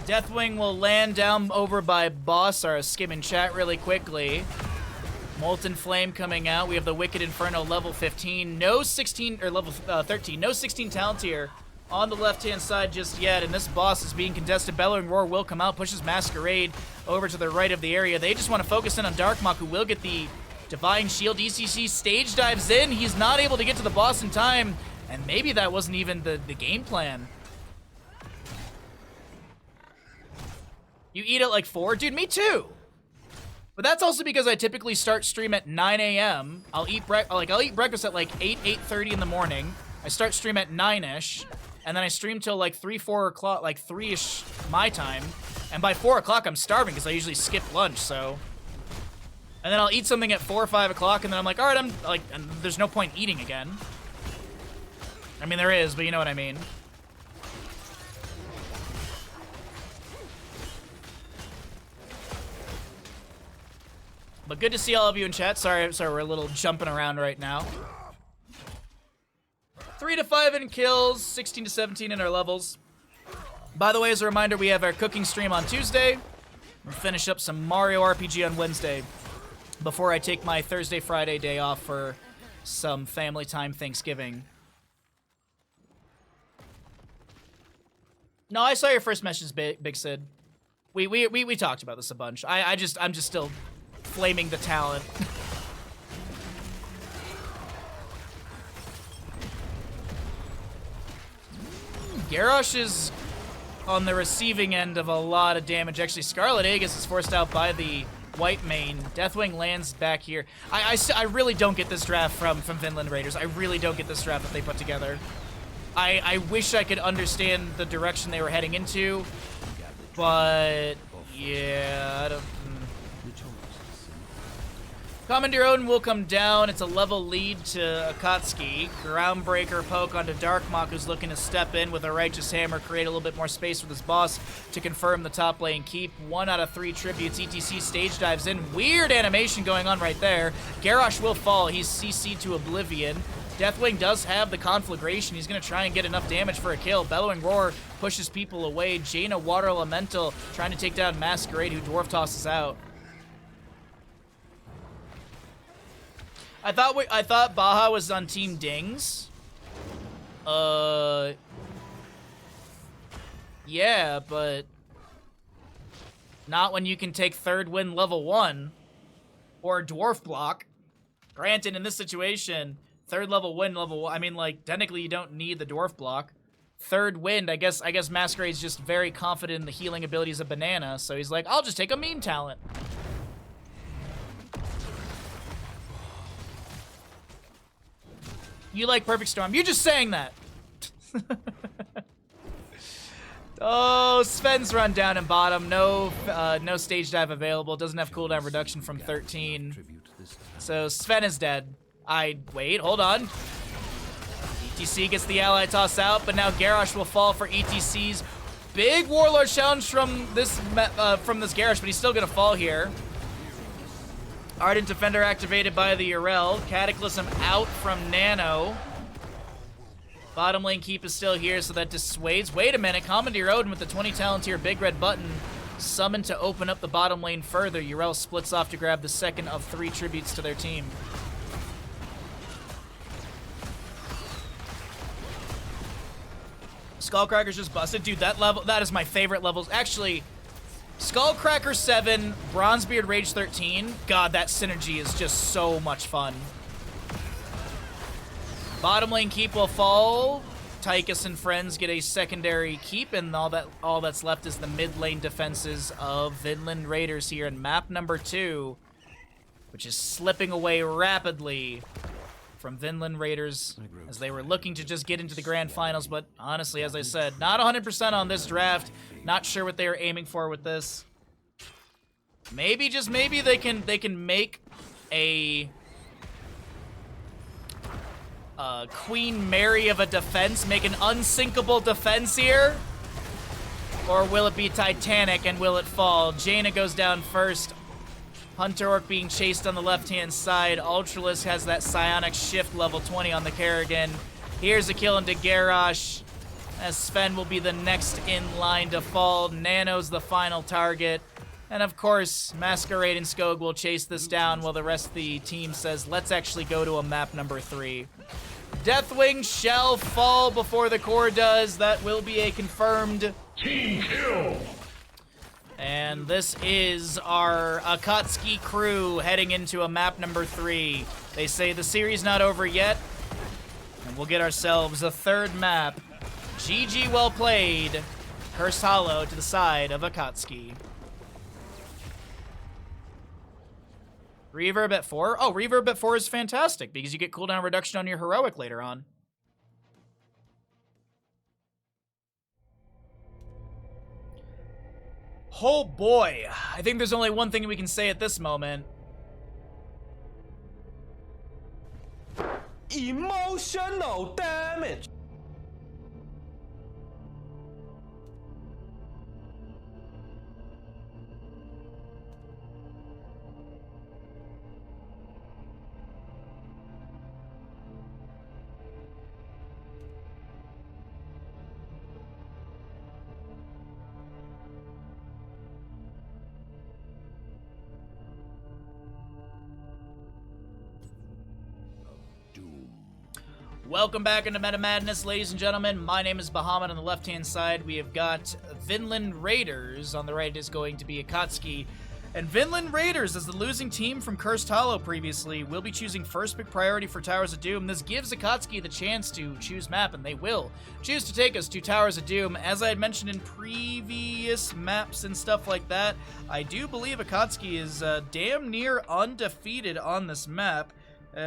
Deathwing will land down over by Boss, skimming chat really quickly. Molten Flame coming out. We have the Wicked Inferno level 15. No 16, or level 13. No 16 talent here on the left-hand side just yet. And this boss is being contested. Bellowing Roar will come out, pushes Masquerade over to the right of the area. They just want to focus in on Darkmock, who will get the Divine Shield. ECC stage dives in. He's not able to get to the boss in time. And maybe that wasn't even the game plan. You eat at like 4? Dude, me too. But that's also because I typically start stream at 9 a.m. I'll eat breakfast at like 8, 8:30 in the morning. I start stream at 9-ish, and then I stream till like 3, 4 o'clock, like 3-ish my time. And by 4 o'clock, I'm starving because I usually skip lunch, so. And then I'll eat something at 4 or 5 o'clock, and then I'm like, all right, I'm like, and there's no point eating again. I mean, there is, but you know what I mean. But good to see all of you in chat. Sorry, we're a little jumping around right now. 3 to 5 in kills, 16 to 17 in our levels. By the way, as a reminder, we have our cooking stream on Tuesday. We'll finish up some Mario RPG on Wednesday before I take my Thursday, Friday day off for some family time Thanksgiving. No, I saw your first message, Big Sid. We talked about this a bunch. I'm just still flaming the talent. Garrosh is on the receiving end of a lot of damage. Actually, Scarlet Aegis is forced out by the White Mane. Deathwing lands back here. I really don't get this draft from Vinland Raiders. I really don't get this draft that they put together. I wish I could understand the direction they were heading into, but yeah, I don't. Commandeer Odin will come down. It's a level lead to Akatsuki. Groundbreaker poke onto Darkmok, who's looking to step in with a Righteous Hammer, create a little bit more space with his boss to confirm the top lane keep. 1 out of 3 tributes. ETC stage dives in. Weird animation going on right there. Garrosh will fall. He's CC'd to Oblivion. Deathwing does have the Conflagration. He's going to try and get enough damage for a kill. Bellowing Roar pushes people away. Jaina Water Elemental trying to take down Masquerade, who Dwarf tosses out. I thought Baha was on Team Dings. Yeah, but not when you can take third win level 1 or a dwarf block. Granted, in this situation, third level win level 1. I mean, like, technically you don't need the dwarf block. Third wind, I guess Masquerade's just very confident in the healing abilities of Banana, so he's like, I'll just take a meme talent. You like Perfect Storm. You're just saying that. Oh, Sven's run down in bottom. No stage dive available. Doesn't have cooldown reduction from 13. So Sven is dead. Wait, hold on. ETC gets the ally toss out, but now Garrosh will fall for ETC's big Warlord challenge from this Garrosh, but he's still gonna fall here. Ardent Defender activated by the Urel. Cataclysm out from Nano. Bottom lane keep is still here, so that dissuades. Wait a minute, Commandeer Odin with the 20 talent here, big red button. Summoned to open up the bottom lane further. Urel splits off to grab the second of 3 tributes to their team. Skullcracker's just busted. Dude, that is my favorite levels. Actually, Skullcracker 7, Bronzebeard Rage 13. God, that synergy is just so much fun. Bottom lane keep will fall. Tychus and friends get a secondary keep, and all that's left is the mid lane defenses of Vinland Raiders here in map number 2, which is slipping away rapidly from Vinland Raiders as they were looking to just get into the grand finals, but honestly, as I said, not 100% on this draft. Not sure what they are aiming for with this. Maybe, just maybe, they can make a Queen Mary of a defense, make an unsinkable defense here? Or will it be Titanic and will it fall? Jaina goes down first. Hunter Orc being chased on the left-hand side. Ultralisk has that Psionic Shift level 20 on the Kerrigan. Here's a kill into Garrosh, as Sven will be the next in line to fall. Nano's the final target. And of course, Masquerade and Skog will chase this down while the rest of the team says, let's actually go to a map number 3. Deathwing shall fall before the core does. That will be a confirmed team kill. And this is our Akatsuki crew heading into a map number 3. They say the series not over yet, and we'll get ourselves a third map. GG, well played. Cursed Hollow to the side of Akatsuki. Reverb at 4? Oh, Reverb at 4 is fantastic because you get cooldown reduction on your heroic later on. Oh boy, I think there's only one thing we can say at this moment. Emotional damage. Welcome back into Meta Madness, ladies and gentlemen. My name is Bahamut. On the left-hand side, we have got Vinland Raiders. On the right is going to be Akatsuki. And Vinland Raiders, as the losing team from Cursed Hollow previously, will be choosing first pick priority for Towers of Doom. This gives Akatsuki the chance to choose map, and they will choose to take us to Towers of Doom. As I had mentioned in previous maps and stuff like that, I do believe Akatsuki is damn near undefeated on this map. They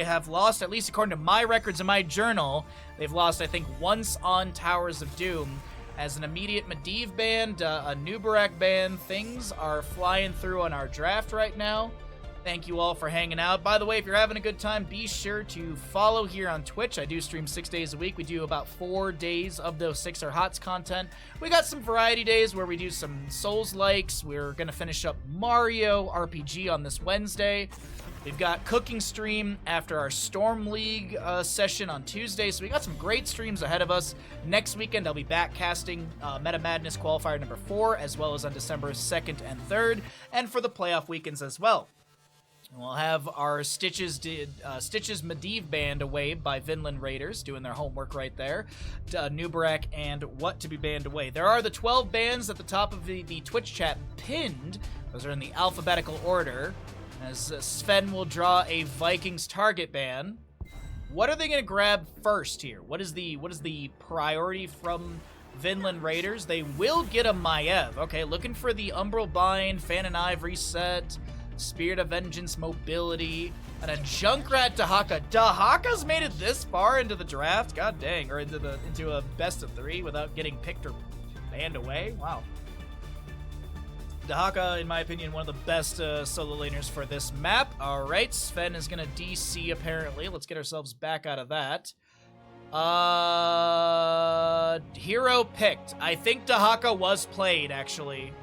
have lost, at least according to my records in my journal, they've lost, I think, once on Towers of Doom. as an immediate Medivh band, a Nubarak band. Things are flying through on our draft right now. Thank you all for hanging out. By the way, if you're having a good time, be sure to follow here on Twitch. I do stream 6 days a week. We do about 4 days of those 6 are HOTS content. We got some variety days where we do some Souls-likes. We're going to finish up Mario RPG on this Wednesday. We've got cooking stream after our Storm League session on Tuesday, so we got some great streams ahead of us. Next weekend, I'll be back casting Meta Madness Qualifier number 4, as well as on December 2nd and 3rd, and for the playoff weekends as well. We'll have our Stitches Medivh band away by Vinland Raiders, doing their homework right there. Nubarak and What to be banned away. There are the 12 bands at the top of the Twitch chat pinned. Those are in the alphabetical order. As Sven will draw a Vikings target ban. What are they going to grab first here? What is the priority from Vinland Raiders? They will get a Maiev. Okay, looking for the Umbral Bind, Fan and Ive reset, Spirit of Vengeance mobility, and a Junkrat Dahaka. Dahaka's made it this far into the draft? God dang, or into a best of 3 without getting picked or banned away? Wow. Dahaka, in my opinion, one of the best solo laners for this map. All right, Sven is going to DC, apparently. Let's get ourselves back out of that. Hero picked. I think Dahaka was played, actually.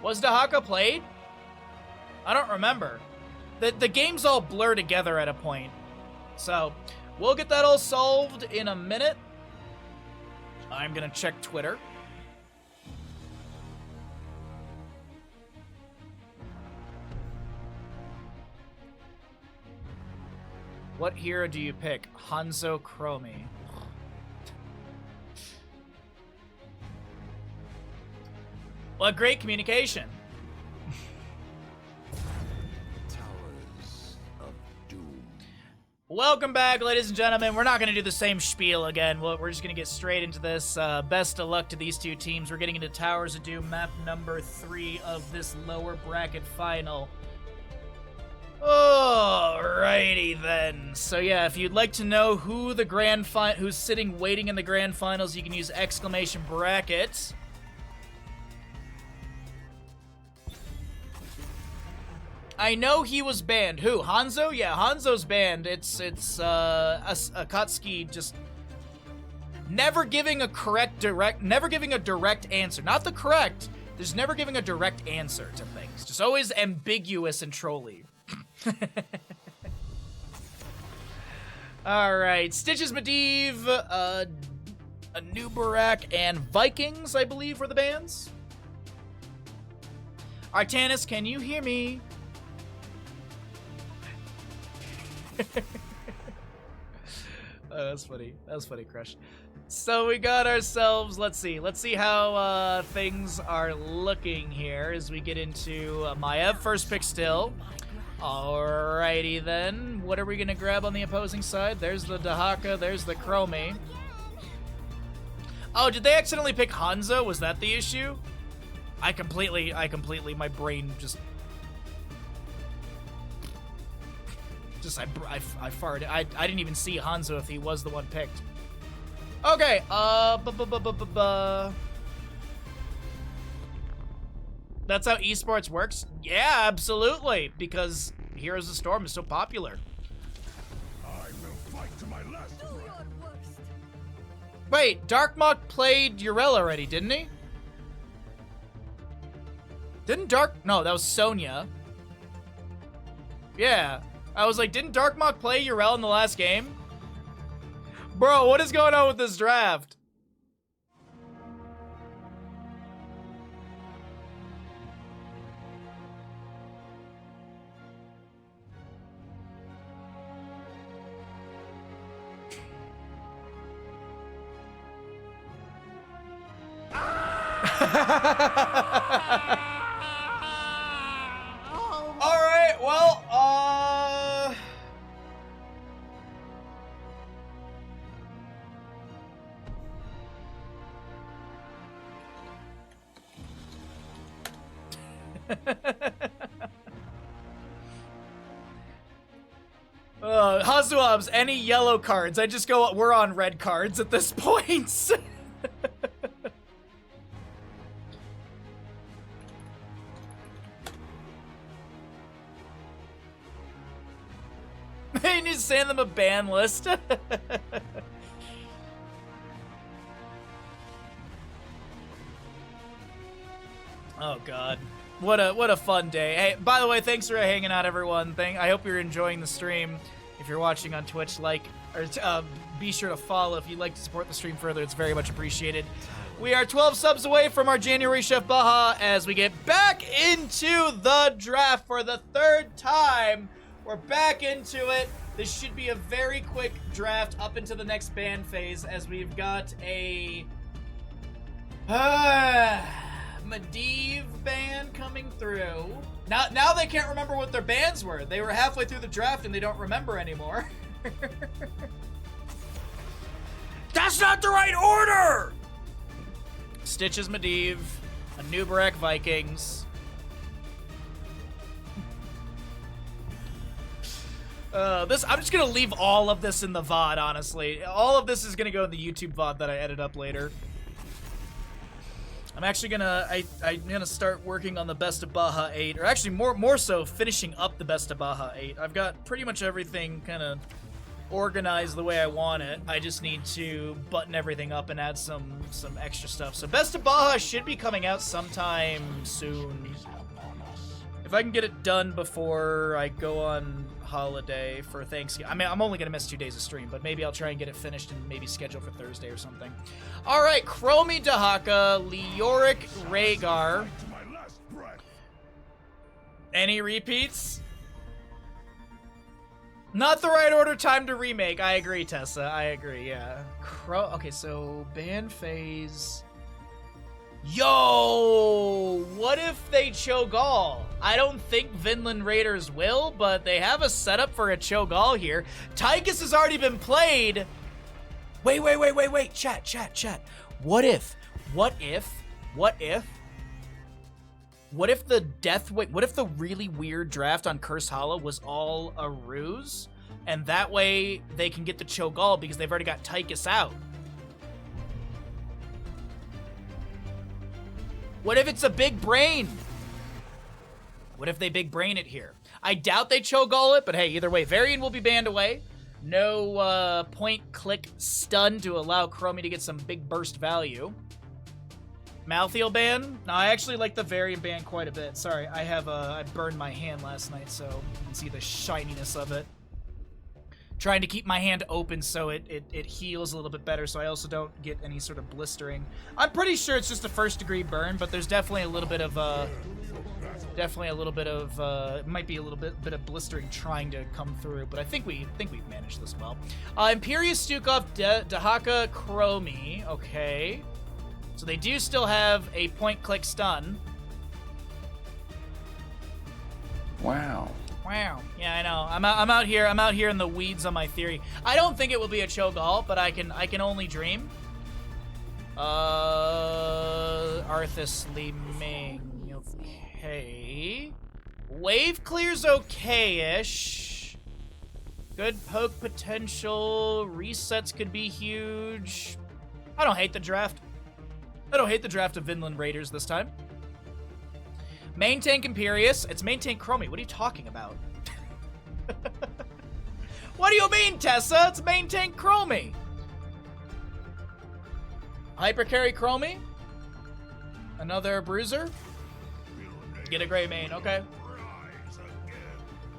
Was Dahaka played? I don't remember. The games all blur together at a point. So, we'll get that all solved in a minute. I'm gonna check Twitter. What hero do you pick? Hanzo Chromie. What great communication. Towers of Doom. Welcome back, ladies and gentlemen. We're not going to do the same spiel again. We're just going to get straight into this. Best of luck to these two teams. We're getting into Towers of Doom, map number 3 of this lower bracket final. Alrighty then. So yeah, if you'd like to know who the who's sitting waiting in the grand finals, you can use exclamation brackets. I know he was banned. Who? Hanzo? Yeah, Hanzo's banned. It's Akatsuki just never giving a direct answer. Not the correct. There's never giving a direct answer to things. Just always ambiguous and trolly. All right, Stitches Medivh, a Nubarak, and Vikings, I believe, were the bands. Artanis, can you hear me? Oh, that's funny. That was funny, Crush. So we got ourselves, let's see how things are looking here as we get into Maiev first pick still. Alrighty then, what are we gonna grab on the opposing side? There's the Dahaka, there's the Chromie. Oh, did they accidentally pick Hanzo? Was that the issue? I completely, my brain just I farted. I didn't even see Hanzo if he was the one picked. Okay, that's how esports works? Yeah, absolutely, because Heroes of Storm is so popular. I will fight to my last breath. Wait, Darkmok played Yrel already, didn't he? No, that was Sonya. Yeah. I was like, didn't Darkmok play Yrel in the last game? Bro, what is going on with this draft? All right, well, Swabs, any yellow cards? I just go, we're on red cards at this point. I need to send them a ban list. Oh god. What a fun day. Hey, by the way, thanks for hanging out, everyone. I hope you're enjoying the stream. If you're watching on Twitch, be sure to follow if you'd like to support the stream further. It's very much appreciated. We are 12 subs away from our January Chef Baja as we get back into the draft for the third time. We're back into it. This should be a very quick draft up into the next ban phase as we've got a Medivh ban coming through. Now they can't remember what their bans were. They were halfway through the draft and they don't remember anymore. That's not the right order! Stitches Medivh, a Nubarak Vikings. I'm just gonna leave all of this in the VOD, honestly. All of this is gonna go in the YouTube VOD that I edit up later. I'm actually gonna, I'm gonna start working on the Best of Baja 8, or actually more so finishing up the Best of Baja 8. I've got pretty much everything kind of organized the way I want it. I just need to button everything up and add some extra stuff. So Best of Baja should be coming out sometime soon. If I can get it done before I go on holiday for Thanksgiving. I mean, I'm only gonna miss 2 days of stream, but maybe I'll try and get it finished and maybe schedule for Thursday or something. All right, Chromie Dahaka, Leoric Rhaegar. To my last breath. Any repeats? Not the right order, time to remake. I agree, Tessa. I agree, yeah. Okay, so ban phase. Yo! What if they Cho'Gall? I don't think Vinland Raiders will, but they have a setup for a Cho'Gall here. Tychus has already been played. Wait. Chat. What if the really weird draft on Curse Hollow was all a ruse? And that way they can get the Cho'Gall because they've already got Tychus out. What if it's a big brain? What if they big brain it here? I doubt they Cho'Gall it, but hey, either way, Varian will be banned away. No point-click stun to allow Chromie to get some big burst value. Malthael ban? No, I actually like the Varian ban quite a bit. Sorry, I burned my hand last night, so you can see the shininess of it. Trying to keep my hand open so it heals a little bit better, so I also don't get any sort of blistering. I'm pretty sure it's just a first-degree burn, but there's definitely a little bit of it might be a little bit of blistering trying to come through, but I think we've managed this well. Imperious Stukov, Dahaka, Chromie. Okay, so they do still have a point-click stun. Wow. Wow. Yeah, I know. I'm out here in the weeds on my theory. I don't think it will be a Cho'Gall, but I can only dream. Arthas Li Ming. Okay. Wave clear's okay-ish. Good poke potential. Resets could be huge. I don't hate the draft. I don't hate the draft of Vinland Raiders this time. Main tank Imperious. It's main tank Chromie. What are you talking about? What do you mean, Tessa? It's main tank Chromie. Hypercarry Chromie. Another Bruiser. Get a Grey Mane. Okay.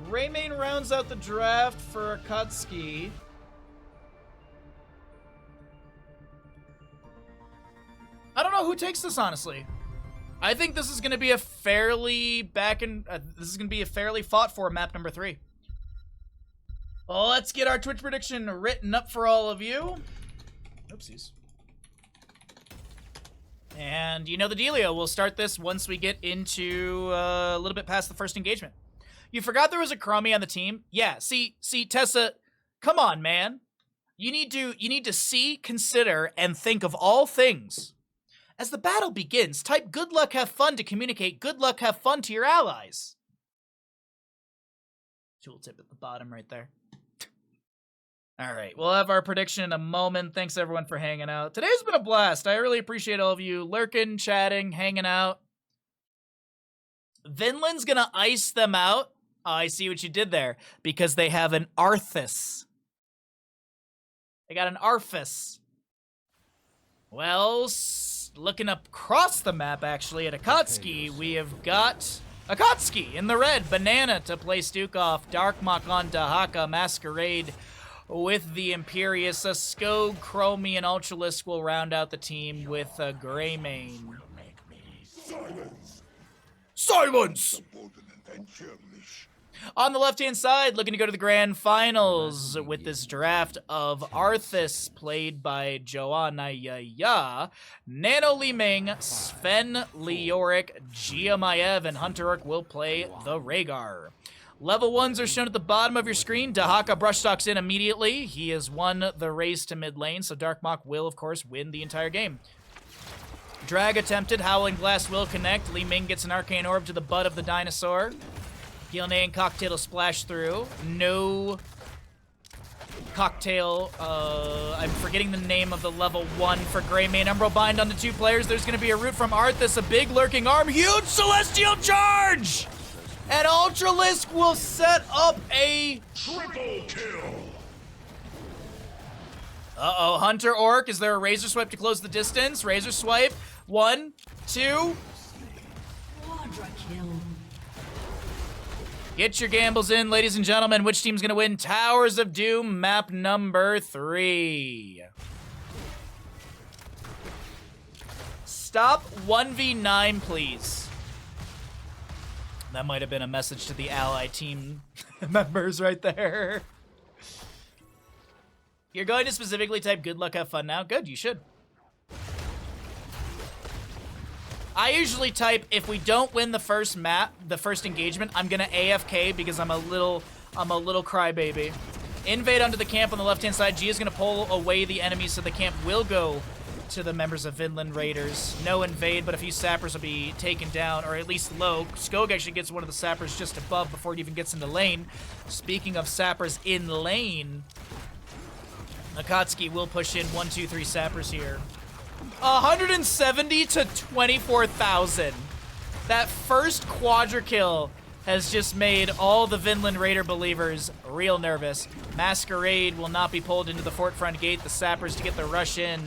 Grey Mane rounds out the draft for Akatsuki. I don't know who takes this, honestly. I think this is going to be a fairly fought for map number 3. Well, let's get our Twitch prediction written up for all of you. Oopsies. And you know the dealio. We'll start this once we get into a little bit past the first engagement. You forgot there was a Chromie on the team? Yeah, see, Tessa, come on, man. You need to see, consider, and think of all things. As the battle begins, type good luck, have fun to communicate good luck, have fun to your allies. Tooltip at the bottom right there. All right, we'll have our prediction in a moment. Thanks, everyone, for hanging out. Today's been a blast. I really appreciate all of you lurking, chatting, hanging out. Vinland's going to ice them out. Oh, I see what you did there. Because they have an Arthas. They got an Arthas. Well, looking up across the map, actually, at Akatsuki, we have got Akatsuki in the red. Banana to play Stukov. Darkmok on Dahaka. Masquerade with the Imperius. A Skog, Chromie, and Ultralisk will round out the team with a Greymane. Silence! On the left-hand side, looking to go to the grand finals with this draft of Arthas, played by Joanna Yaya, Nano Li Ming, Sven Leoric, Gia Maev, and Hunter Orc will play the Rhaegar. Level 1s are shown at the bottom of your screen. Dahaka brushstalks in immediately. He has won the race to mid lane, so Darkmok will, of course, win the entire game. Drag attempted, Howling Blast will connect. Li Ming gets an Arcane Orb to the butt of the dinosaur. Gilne and Cocktail will splash through. No Cocktail. I'm forgetting the name of the level 1 for Greymane. Umbral Bind on the 2 players. There's going to be a root from Arthas, a big lurking arm. Huge Celestial Charge! And Ultralisk will set up a Triple kill. Uh-oh, Hunter Orc. Is there a Razor Swipe to close the distance? Razor Swipe. 1, 2. Quadra kill. Get your gambles in, ladies and gentlemen. Which team's gonna win? Towers of Doom, map number 3. Stop 1v9, please. That might have been a message to the ally team members right there. You're going to specifically type good luck, have fun now? Good, you should. I usually type, if we don't win the first map, the first engagement, I'm gonna AFK because I'm a little crybaby. Invade onto the camp on the left-hand side. Gia's gonna pull away the enemies, so the camp will go to the members of Vinland Raiders. No invade, but a few sappers will be taken down, or at least low. Skog actually gets one of the sappers just above before it even gets into lane. Speaking of sappers in lane, Akatsuki will push in 1, 2, 3 sappers here. 170 to 24,000. That first quadra kill has just made all the Vinland Raider believers real nervous. Masquerade will not be pulled into the fort front gate. The sappers to get the rush in.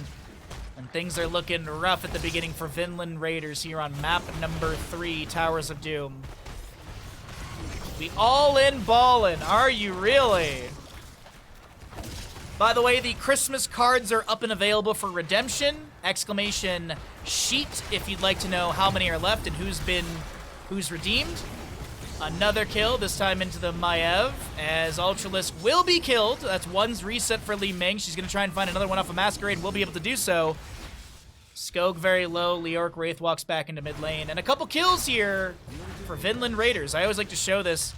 And things are looking rough at the beginning for Vinland Raiders here on map number 3, Towers of Doom. We all in ballin', are you really? By the way, the Christmas cards are up and available for redemption. Exclamation sheet if you'd like to know how many are left and who's redeemed. Another kill, this time into the Maev, as Ultralisk will be killed. That's one's reset for Li Ming. She's going to try and find another one off of Masquerade and will be able to do so. Skog very low. Leoric Wraith walks back into mid lane. And a couple kills here for Vinland Raiders. I always like to show this.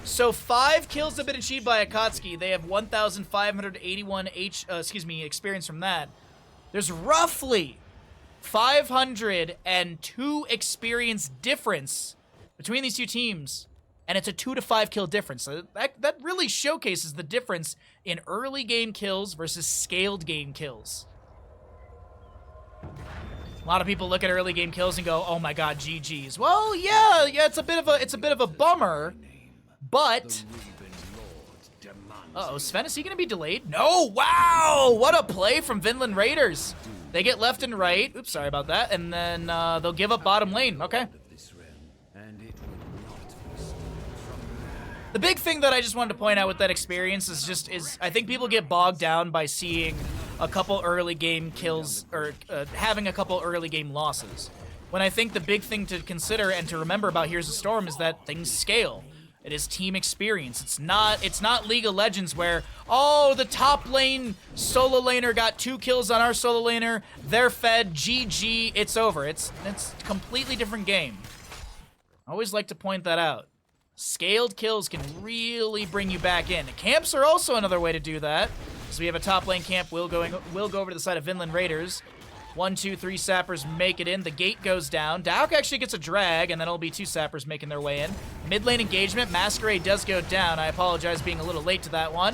So 5 kills have been achieved by Akatsuki. They have 1,581 experience from that. There's roughly 502 experience difference between these two teams, and it's a 2 to 5 kill difference. So that really showcases the difference in early game kills versus scaled game kills. A lot of people look at early game kills and go, "Oh my God, GG's." Well, yeah, it's a bit of a bummer, but. Uh-oh, Sven, is he gonna be delayed? No, wow, what a play from Vinland Raiders. They get left and right. Oops, sorry about that. And then they'll give up bottom lane. Okay. The big thing that I just wanted to point out with that experience is I think people get bogged down by seeing a couple early game kills or having a couple early game losses. When I think the big thing to consider and to remember about Here's a Storm is that things scale. It is team experience. It's not League of Legends where, oh, the top lane solo laner got 2 kills on our solo laner, they're fed, GG, it's over. It's a completely different game. I always like to point that out. Scaled kills can really bring you back in. Camps are also another way to do that. So we have a top lane camp. We'll go over to the side of Vinland Raiders. 1, 2, 3 sappers make it in. The gate goes down. Dauk actually gets a drag, and then it'll be 2 sappers making their way in. Mid lane engagement. Masquerade does go down. I apologize being a little late to that one.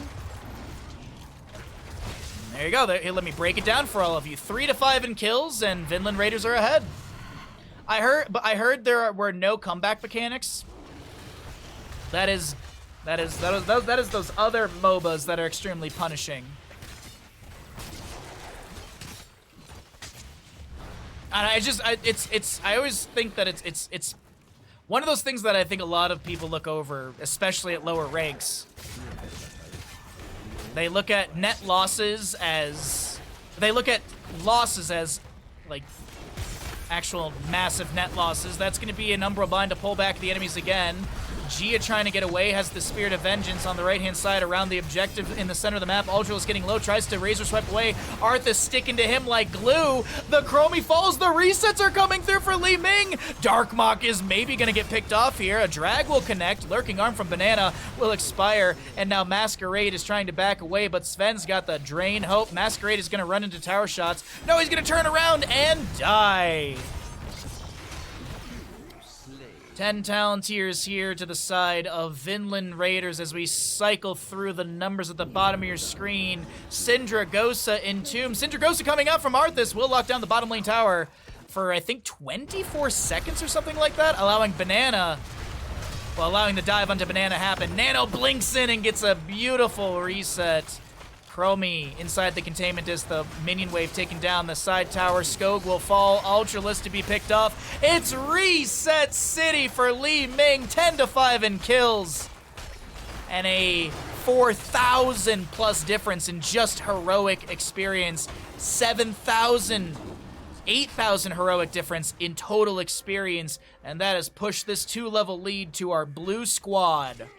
There you go. Here, let me break it down for all of you. 3 to 5 in kills, and Vinland Raiders are ahead. I heard there were no comeback mechanics. That is those other MOBAs that are extremely punishing. And I always think that it's one of those things that I think a lot of people look over, especially at lower ranks. They look at net losses as like actual massive net losses. That's going to be an Umbral Bind to pull back the enemies again. Gia trying to get away, has the Spirit of Vengeance on the right-hand side around the objective in the center of the map. Ultra is getting low, tries to Razor Swipe away. Arthas sticking to him like glue. The Chromie falls, the resets are coming through for Li Ming. Darkmok is maybe going to get picked off here. A drag will connect. Lurking Arm from Banana will expire. And now Masquerade is trying to back away, but Sven's got the Drain Hope. Masquerade is going to run into tower shots. No, he's going to turn around and die. 10 Talontiers here to the side of Vinland Raiders as we cycle through the numbers at the bottom of your screen. Syndragosa Entomb. Syndragosa coming out from Arthas will lock down the bottom lane tower for, I think, 24 seconds or something like that, allowing the dive onto Banana happen. Nano blinks in and gets a beautiful reset. Chromie inside the containment is the minion wave taking down the side tower. Skog will fall. Ultralisk to be picked off. It's Reset City for Li Ming. 10 to 5 in kills. And a 4,000 plus difference in just heroic experience. 7,000, 8,000 heroic difference in total experience. And that has pushed this 2-level lead to our blue squad.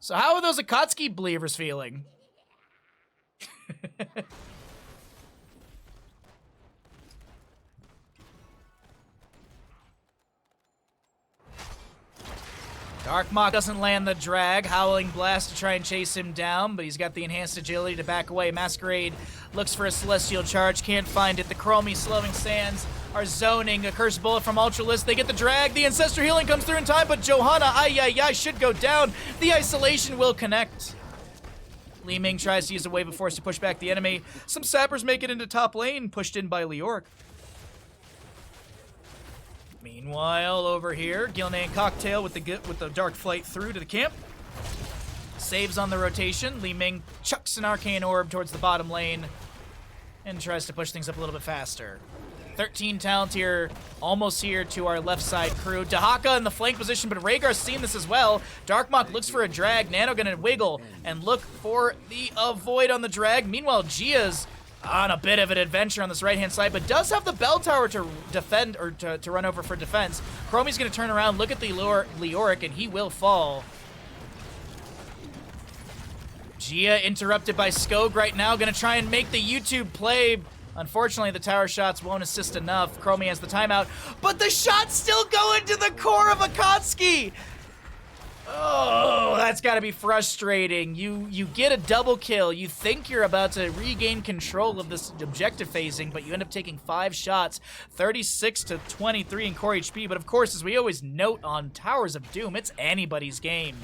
So how are those Akatsuki believers feeling? Darkmok doesn't land the drag. Howling Blast to try and chase him down, but he's got the enhanced agility to back away. Masquerade looks for a Celestial Charge, can't find it. The Chromie Slowing Sands are zoning. A Cursed Bullet from Ultralisk. They get the drag. The Ancestor Healing comes through in time, but Johanna, should go down. The Isolation will connect. Li Ming tries to use a Wave of Force to push back the enemy. Some Sappers make it into top lane, pushed in by Leoric. Meanwhile, over here, Gilnean Cocktail with the Dark Flight through to the camp. Saves on the rotation. Li Ming chucks an Arcane Orb towards the bottom lane and tries to push things up a little bit faster. 13 Talontier almost here to our left side crew. Dahaka in the flank position, but Rhaegar's seen this as well. Darkmok looks for a drag. Nano gonna wiggle and look for the avoid on the drag. Meanwhile, Gia's on a bit of an adventure on this right-hand side, but does have the bell tower to defend, or to run over for defense. Chromie's gonna turn around, look at the Leoric, and he will fall. Gia interrupted by Skog right now, gonna try and make the YouTube play. Unfortunately, the tower shots won't assist enough. Chromie has the timeout, but the shots still go into the core of Akatsuki! Oh, that's gotta be frustrating. You get a double kill. You think you're about to regain control of this objective phasing, but you end up taking 5 shots, 36 to 23 in core HP. But of course, as we always note on Towers of Doom, it's anybody's game.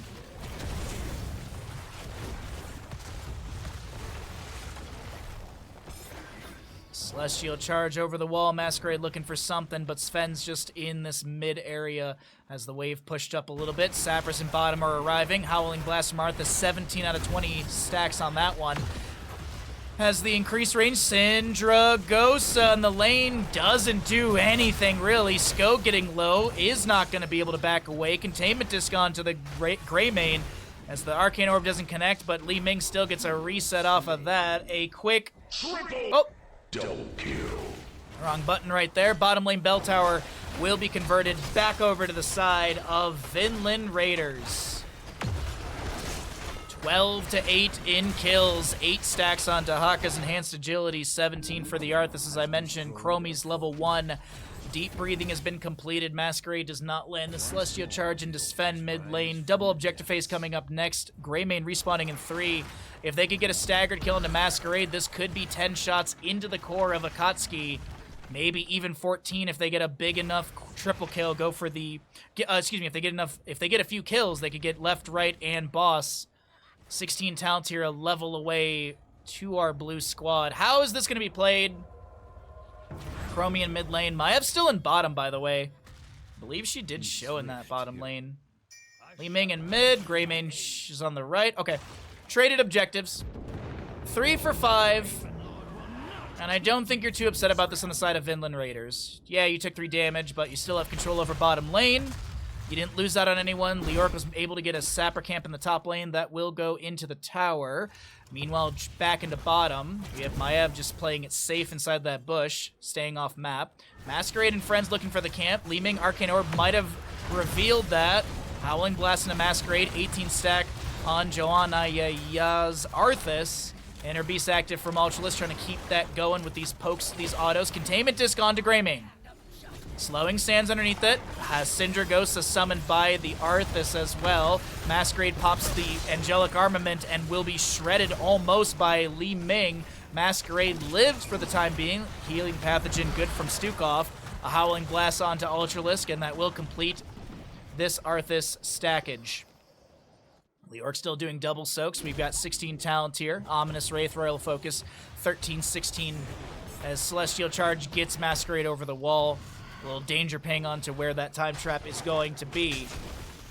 Celestial Charge over the wall. Masquerade looking for something, but Sven's just in this mid area as the wave pushed up a little bit. Sappers and bottom are arriving. Howling Blast from Martha, 17 out of 20 stacks on that one. Has the increased range. Syndragosa in the lane doesn't do anything really. Skog getting low is not going to be able to back away. Containment disc on to the Gray Mane as the Arcane Orb doesn't connect, but Li Ming still gets a reset off of that. A quick... Oh! Double kill. Wrong button right there. Bottom lane bell tower will be converted back over to the side of Vinland Raiders. 12 to 8 in kills. 8 stacks on Dahaka's enhanced agility. 17 for the Arthas, as I mentioned. Chromie's level 1. Deep breathing has been completed. Masquerade does not land the Celestial Charge into Sven mid lane. Double objective phase coming up next. Greymane respawning in 3. If they could get a staggered kill into Masquerade, this could be 10 shots into the core of Akatsuki. maybe even 14 if they get a big enough triple kill. Go for the, excuse me, if they get a few kills, they could get left, right, and boss. 16 talent here, a level away to our blue squad. How is this going to be played? Chromian mid lane. Maev's still in bottom, by the way. I believe she did show in that bottom lane. Li Ming in mid. Greymane is on the right. Okay. Traded objectives. 3 for 5. And I don't think you're too upset about this on the side of Vinland Raiders. Yeah, you took 3 damage, but you still have control over bottom lane. You didn't lose out on anyone. Leoric was able to get a sapper camp in the top lane. That will go into the tower. Meanwhile, back into bottom, we have Maev just playing it safe inside that bush, staying off map. Masquerade and friends looking for the camp. Li Ming, Arcane Orb might have revealed that. Howling Blast into Masquerade, 18 stack on Joanna Yaz Arthas. And her Beast active from Ultralisk, trying to keep that going with these pokes, these autos. Containment Disc on to Greymane. Slowing stands underneath it. Has Syndra Ghost summoned by the Arthas as well. Masquerade pops the Angelic Armament and will be shredded almost by Li Ming. Masquerade lives for the time being. Healing Pathogen good from Stukov. A Howling Blast onto Ultralisk, and that will complete this Arthas stackage. Leoric still doing double soaks. We've got 16 talent here. Ominous Wraith, Royal Focus, 13-16 as Celestial Charge gets Masquerade over the wall. A little danger ping onto where that time trap is going to be.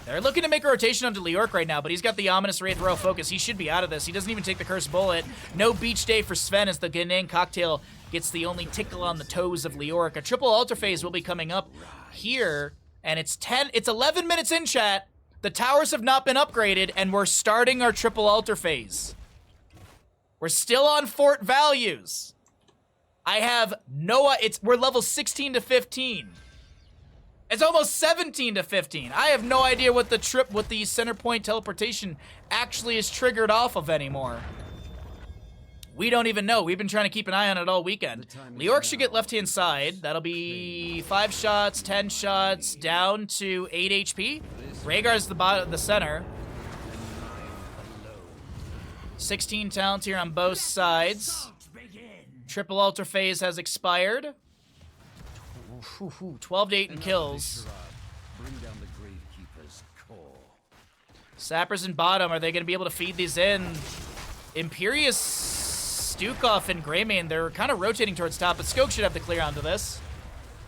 They're looking to make a rotation onto Leoric right now, but he's got the Ominous Wraith Royal Focus. He should be out of this. He doesn't even take the Cursed Bullet. No beach day for Sven as the Ghanaian Cocktail gets the only tickle on the toes of Leoric. A triple altar phase will be coming up here, and it's 11 minutes in, chat. The towers have not been upgraded, and we're starting our triple altar phase. We're still on fort values. I have no, we're level 16 to 15. It's almost 17 to 15. I have no idea what the center point teleportation actually is triggered off of anymore. We don't even know. We've been trying to keep an eye on it all weekend. Leoric should get left-hand side. That'll be 5 shots, 10 shots, down to 8 HP. Rhaegar's the center. 16 talents here on both sides. Triple altar phase has expired. 12 to 8 in kills. Sappers in bottom. Are they going to be able to feed these in? Imperious, Stukov, and Greymane, they're kind of rotating towards top, but Skoke should have the clear onto this.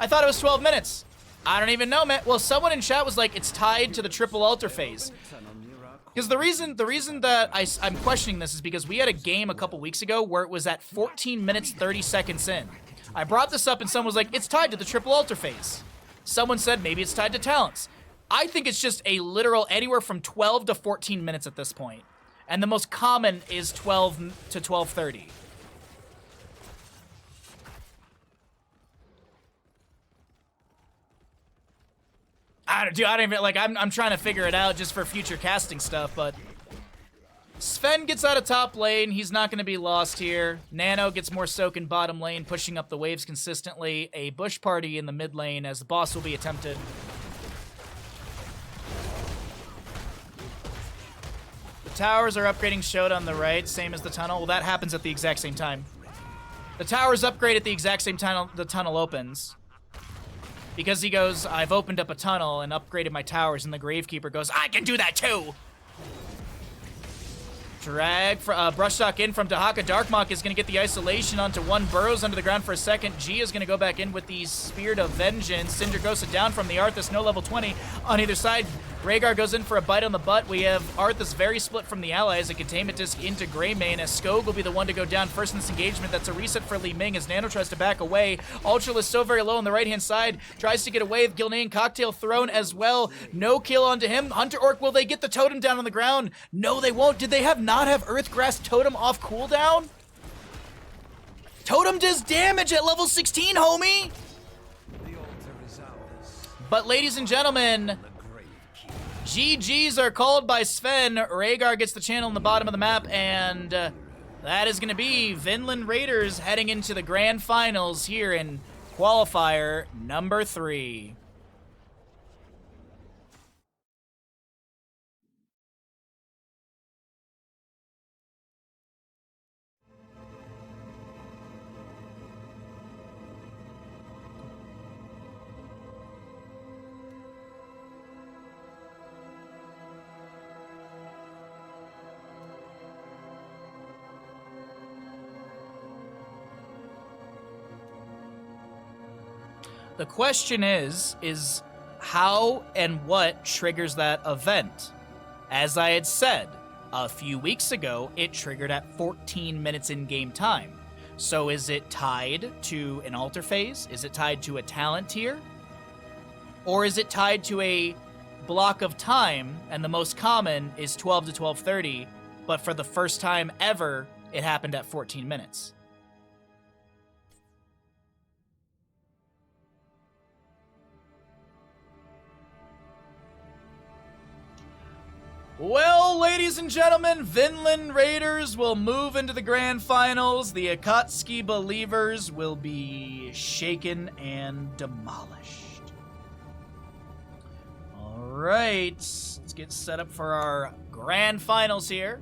I thought it was 12 minutes. I don't even know, man. Well, someone in chat was like, it's tied to the triple altar phase. Because the reason that I'm questioning this is because we had a game a couple weeks ago where it was at 14 minutes, 30 seconds in. I brought this up and someone was like, it's tied to the triple altar phase. Someone said maybe it's tied to talents. I think it's just a literal anywhere from 12 to 14 minutes at this point. And the most common is 12 to 12:30. I don't even, like, I'm trying to figure it out just for future casting stuff, but Sven gets out of top lane. He's not going to be lost here. Nano gets more soak in bottom lane, pushing up the waves consistently. A bush party in the mid lane as the boss will be attempted. The towers are upgrading Showed on the right, same as the tunnel. Well, that happens at the exact same time. The towers upgrade at the exact same time the tunnel opens. Because he goes, I've opened up a tunnel and upgraded my towers, and the Gravekeeper goes, I can do that too! Drag, Brushstock in from Dahaka. Darkmok is going to get the isolation onto one, burrows under the ground for a second. Gia is going to go back in with the Spirit of Vengeance. Cinder Ghost down from the Arthas, no level 20 on either side. Rhaegar goes in for a bite on the butt. We have Arthas very split from the allies. A Containment Disc into Greymane as Skog will be the one to go down first in this engagement. That's a reset for Li Ming as Nano tries to back away. Ultra is so very low on the right-hand side. Tries to get away. Gilnean Cocktail thrown as well. No kill onto him. Hunter Orc, will they get the totem down on the ground? No, they won't. Did they not have Earthgrass Totem off cooldown? Totem does damage at level 16, homie! But ladies and gentlemen, GGs are called by Sven. Rhaegar gets the channel in the bottom of the map, and that is going to be Vinland Raiders heading into the grand finals here in Qualifier number 3. The question is how and what triggers that event? As I had said a few weeks ago, it triggered at 14 minutes in game time. So is it tied to an alter phase? Is it tied to a talent tier? Or is it tied to a block of time, and the most common is 12 to 12:30, but for the first time ever, it happened at 14 minutes? Well, ladies and gentlemen, Vinland Raiders will move into the grand finals. The Akatsuki Believers will be shaken and demolished. All right, let's get set up for our grand finals here.